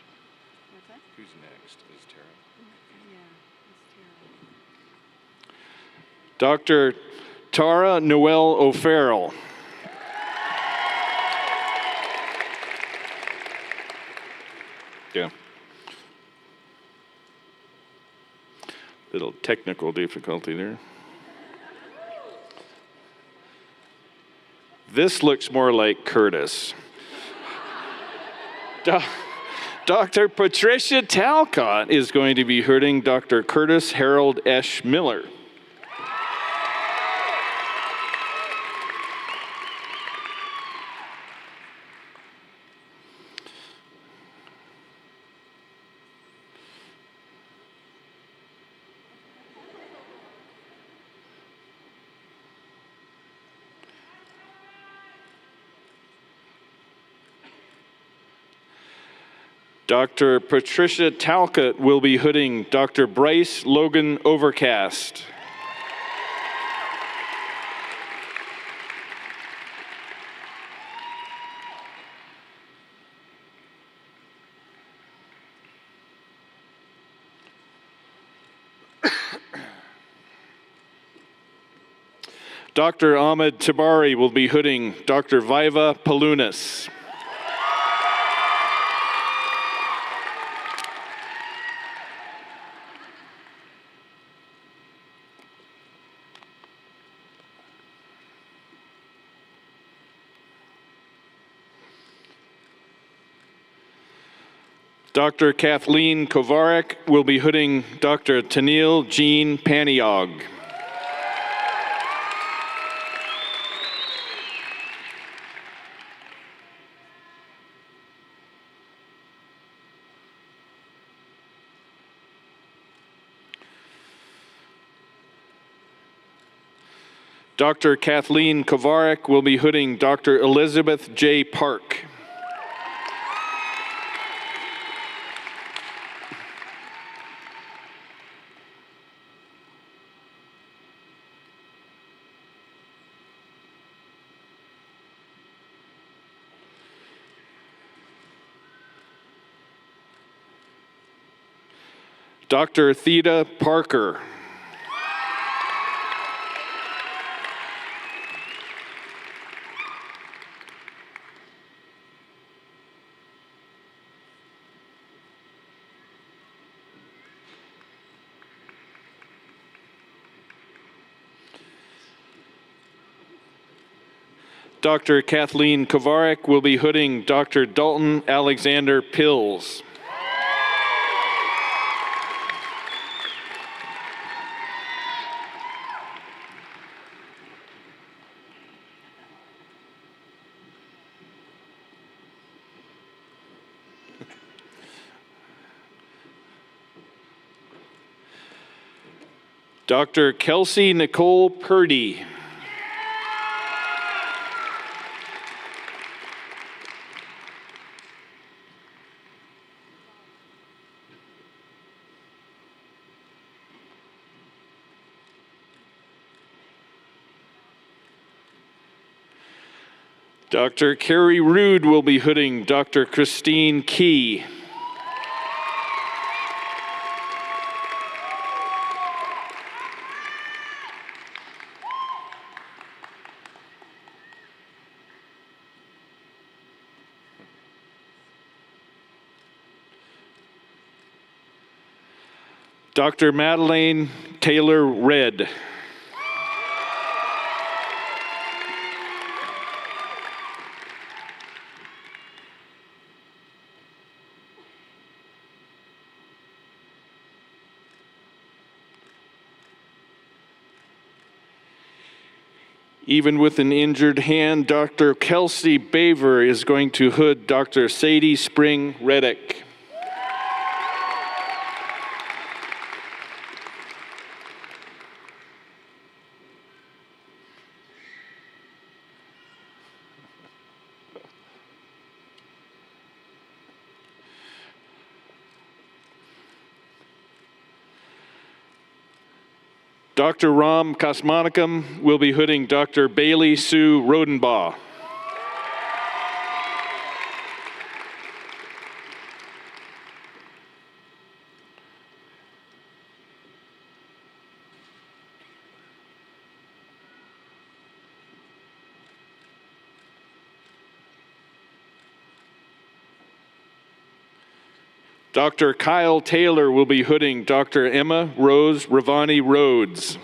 What's that? Who's next? Is Tara? Yeah, it's Tara. Dr. Tara Noel O'Farrell. Yeah. Little technical difficulty there. This looks more like Curtis. Dr. Patricia Talcott is going to be hooding Dr. Curtis Harold Esch Miller. Dr. Patricia Talcott will be hooding Dr. Bryce Logan Overcast. Dr. Ahmed Tabari will be hooding Dr. Viva Palunas. Dr. Kathleen Kovarek will be hooding Dr. Tanil Jean Paniog. Dr. Kathleen Kovarek will be hooding Dr. Elizabeth J. Park. Dr. Theda Parker. Dr. Kathleen Kovarek will be hooding Dr. Dalton Alexander Pills. Dr. Kelsey Nicole Purdy. Dr. Carrie Rude will be hooding Dr. Christine Key. Dr. Madeleine Taylor Red. Even with an injured hand, Dr. Kelsey Baver is going to hood Dr. Sadie Spring Reddick. Dr. Ram Kasmanikam will be hooding Dr. Bailey Sue Rodenbaugh. Dr. Kyle Taylor will be hooding Dr. Emma Rose Ravani Rhodes.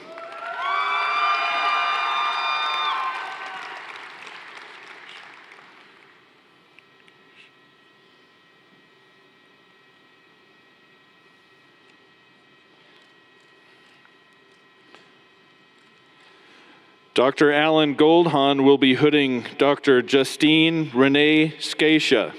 Dr. Alan Goldhahn will be hooding Dr. Justine Renee Scatia.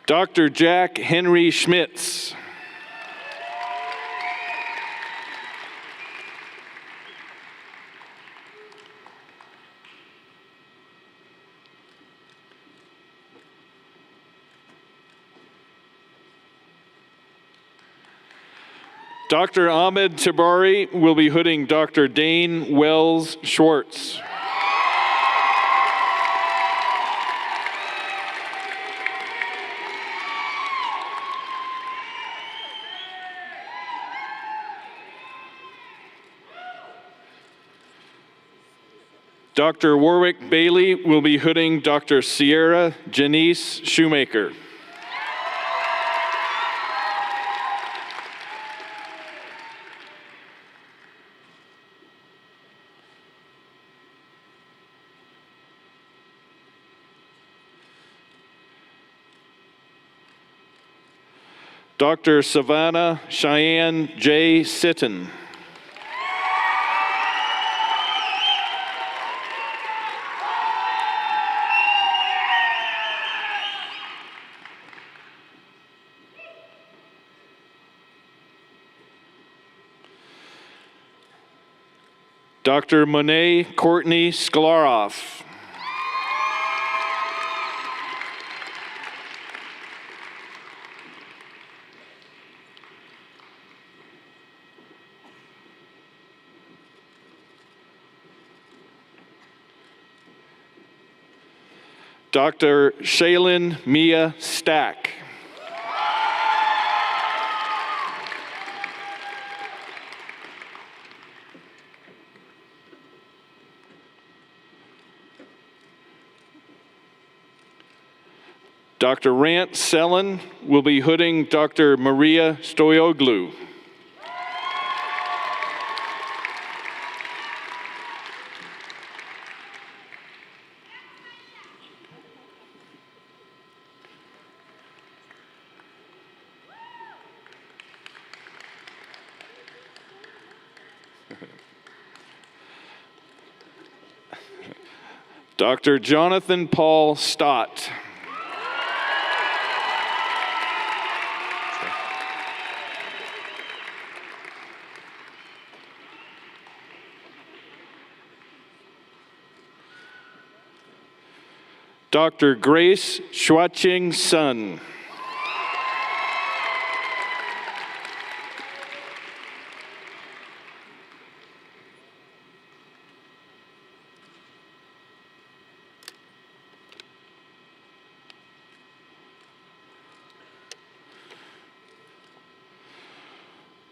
Dr. Jack Henry Schmitz. Dr. Ahmed Tabari will be hooding Dr. Dane Wells Schwartz. Dr. Warwick Bailey will be hooding Dr. Sierra Janice Shoemaker. Dr. Savannah Cheyenne J. Sitton. Dr. Monet Courtney Skolaroff. Dr. Shaylin Mia Stack. Dr. Rant Sellen will be hooding Dr. Maria Stoyoglu. Dr. Jonathan Paul Stott. Dr. Grace Schwaching Sun.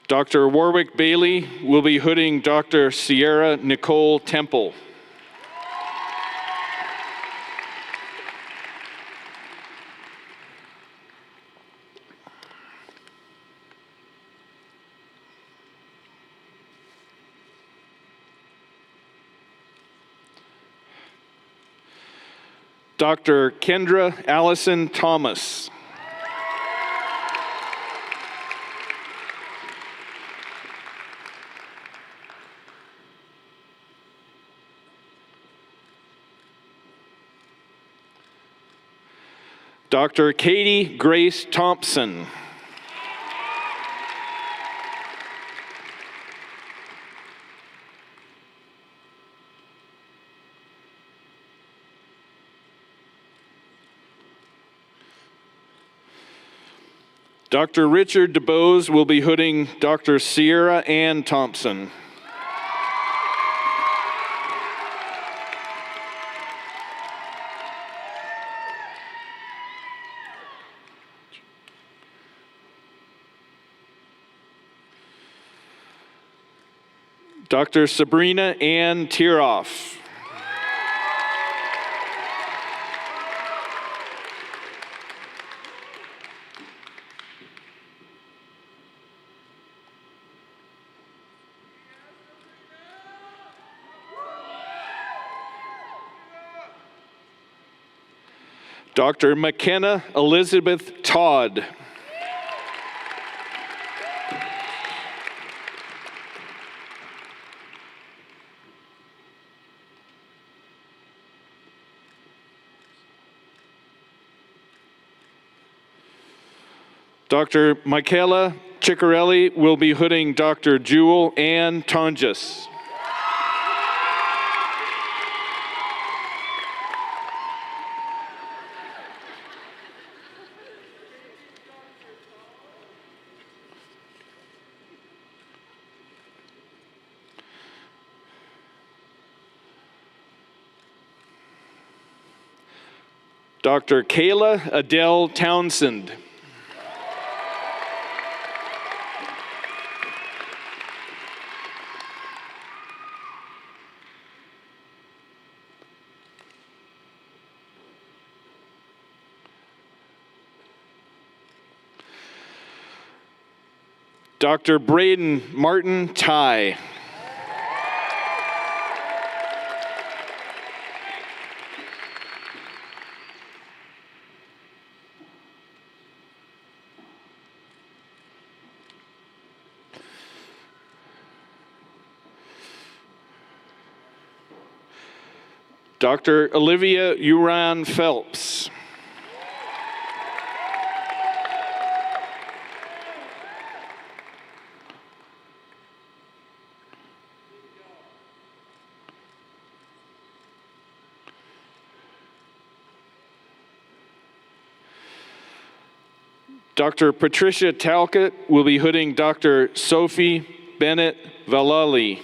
Dr. Warwick Bailey will be hooding Dr. Sierra Nicole Temple. Dr. Kendra Allison Thomas. Dr. Katie Grace Thompson. Dr. Richard DeBose will be hooding Dr. Sierra Ann Thompson. Dr. Sabrina Ann Tiroff. Dr. McKenna Elizabeth Todd. Dr. Michaela Ciccarelli will be hooding Dr. Jewel Ann Tonjes. Dr. Kayla Adele Townsend. Dr. Braden Martin Ty. Dr. Olivia Uran Phelps. Dr. Patricia Talcott will be hooding Dr. Sophie Bennett Valali.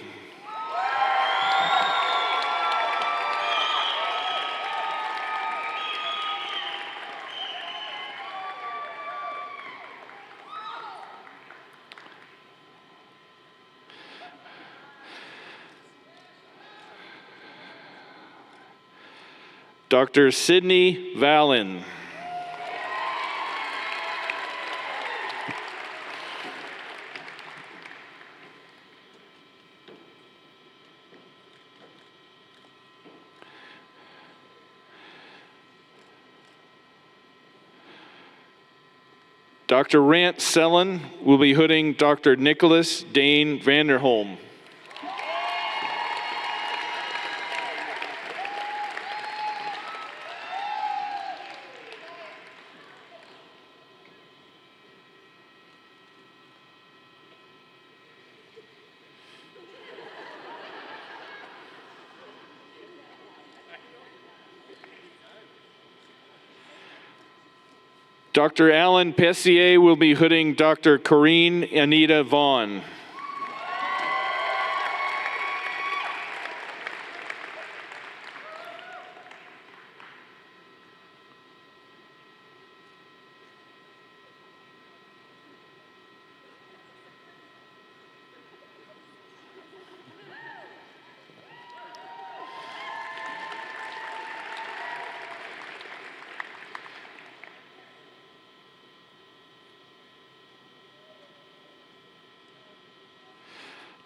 Dr. Sydney Vallon. Dr. Rant Sellen will be hooding Dr. Nicholas Dane Vanderholm. Dr. Alan Pessier will be hooding Dr. Corrine Anita Vaughn.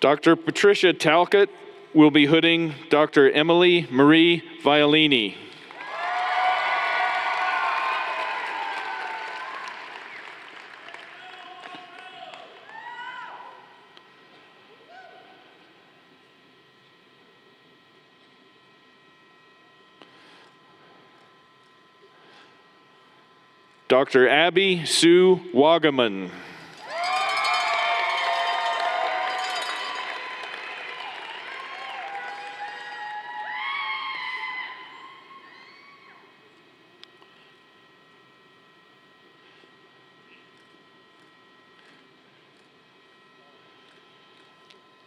Dr. Patricia Talcott will be hooding Dr. Emily Marie Violini. Dr. Abby Sue Wagaman.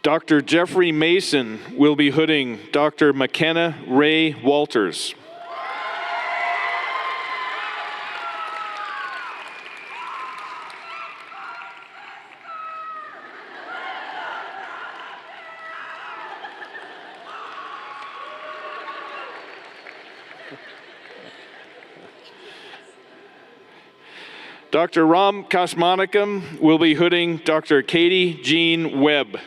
Dr. Jeffrey Mason will be hooding Dr. McKenna Ray Walters. Dr. Ram Kasmanikam will be hooding Dr. Katie Jean Webb.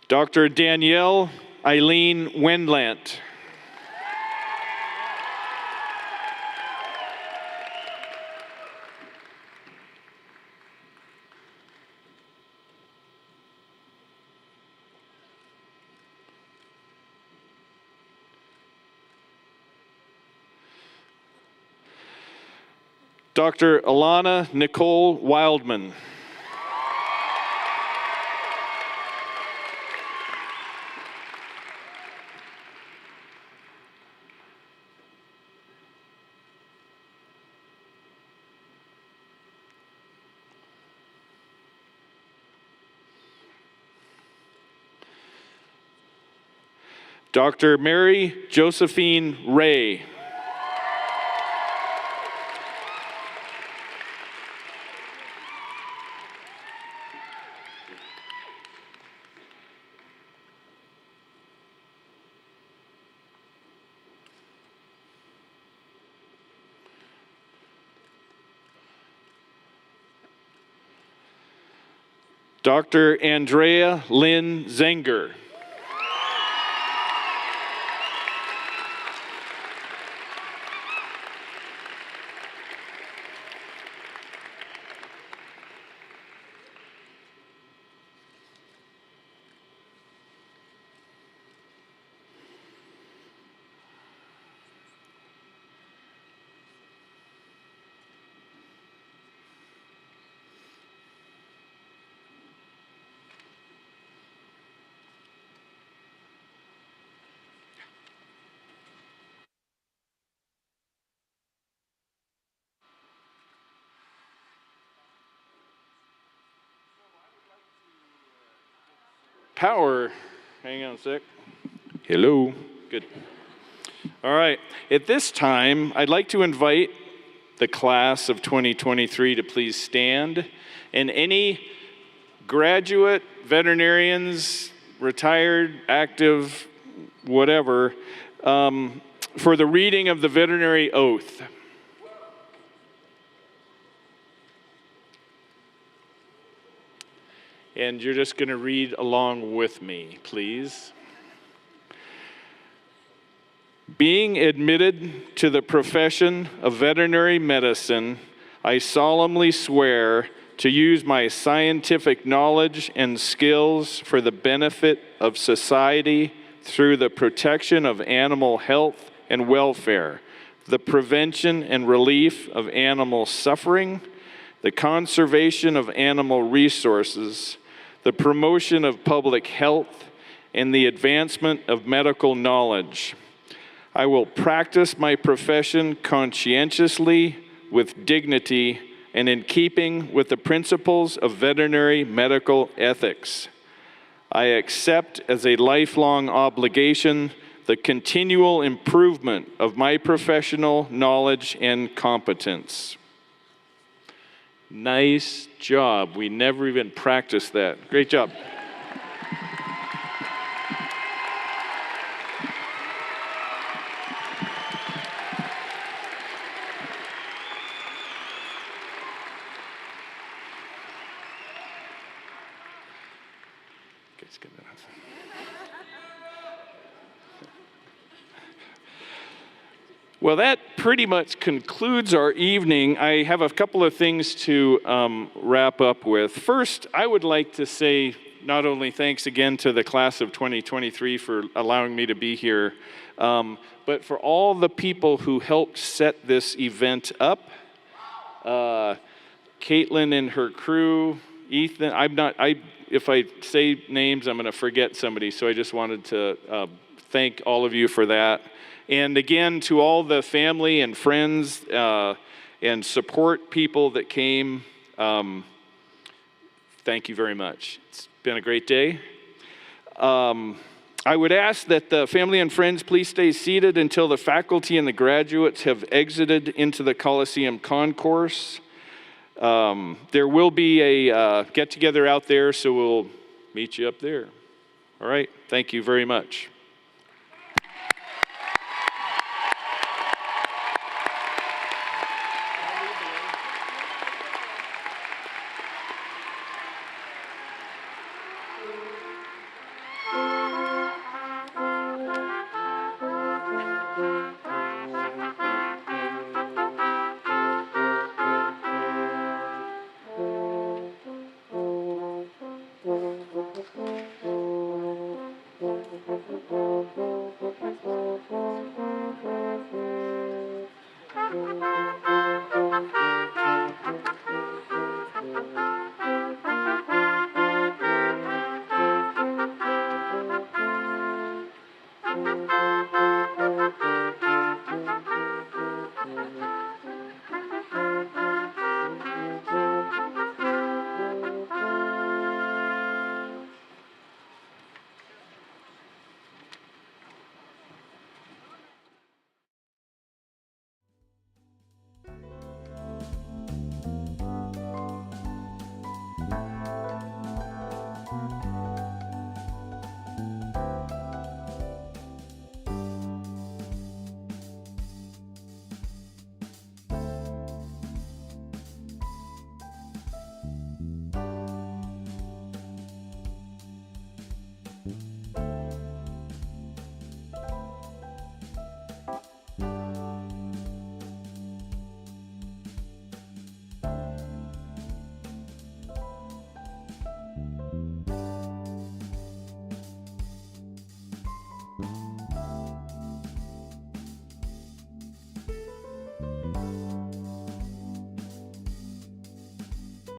Dr. Danielle Eileen Wendlant. Dr. Alana Nicole Wildman. Dr. Mary Josephine Ray. Dr. Andrea Lynn Zenger. Power. Hang on a sec. Hello. Good. All right. At this time, I'd like to invite the class of 2023 to please stand. And any graduate, veterinarians, retired, active, whatever, for the reading of the veterinary oath. And you're just going to read along with me, please. Being admitted to the profession of veterinary medicine, I solemnly swear to use my scientific knowledge and skills for the benefit of society through the protection of animal health and welfare, the prevention and relief of animal suffering, the conservation of animal resources, the promotion of public health, and the advancement of medical knowledge. I will practice my profession conscientiously, with dignity, and in keeping with the principles of veterinary medical ethics. I accept as a lifelong obligation the continual improvement of my professional knowledge and competence. Nice job. We never even practiced that. Great job. Well, that pretty much concludes our evening. I have a couple of things to wrap up with. First, I would like to say not only thanks again to the class of 2023 for allowing me to be here, but for all the people who helped set this event up. Caitlin and her crew, Ethan, if I say names, I'm going to forget somebody, so I just wanted to thank all of you for that. And again, to all the family and friends and support people that came, thank you very much. It's been a great day. I would ask that the family and friends please stay seated until the faculty and the graduates have exited into the Coliseum concourse. There will be a get-together out there, so we'll meet you up there. All right, thank you very much.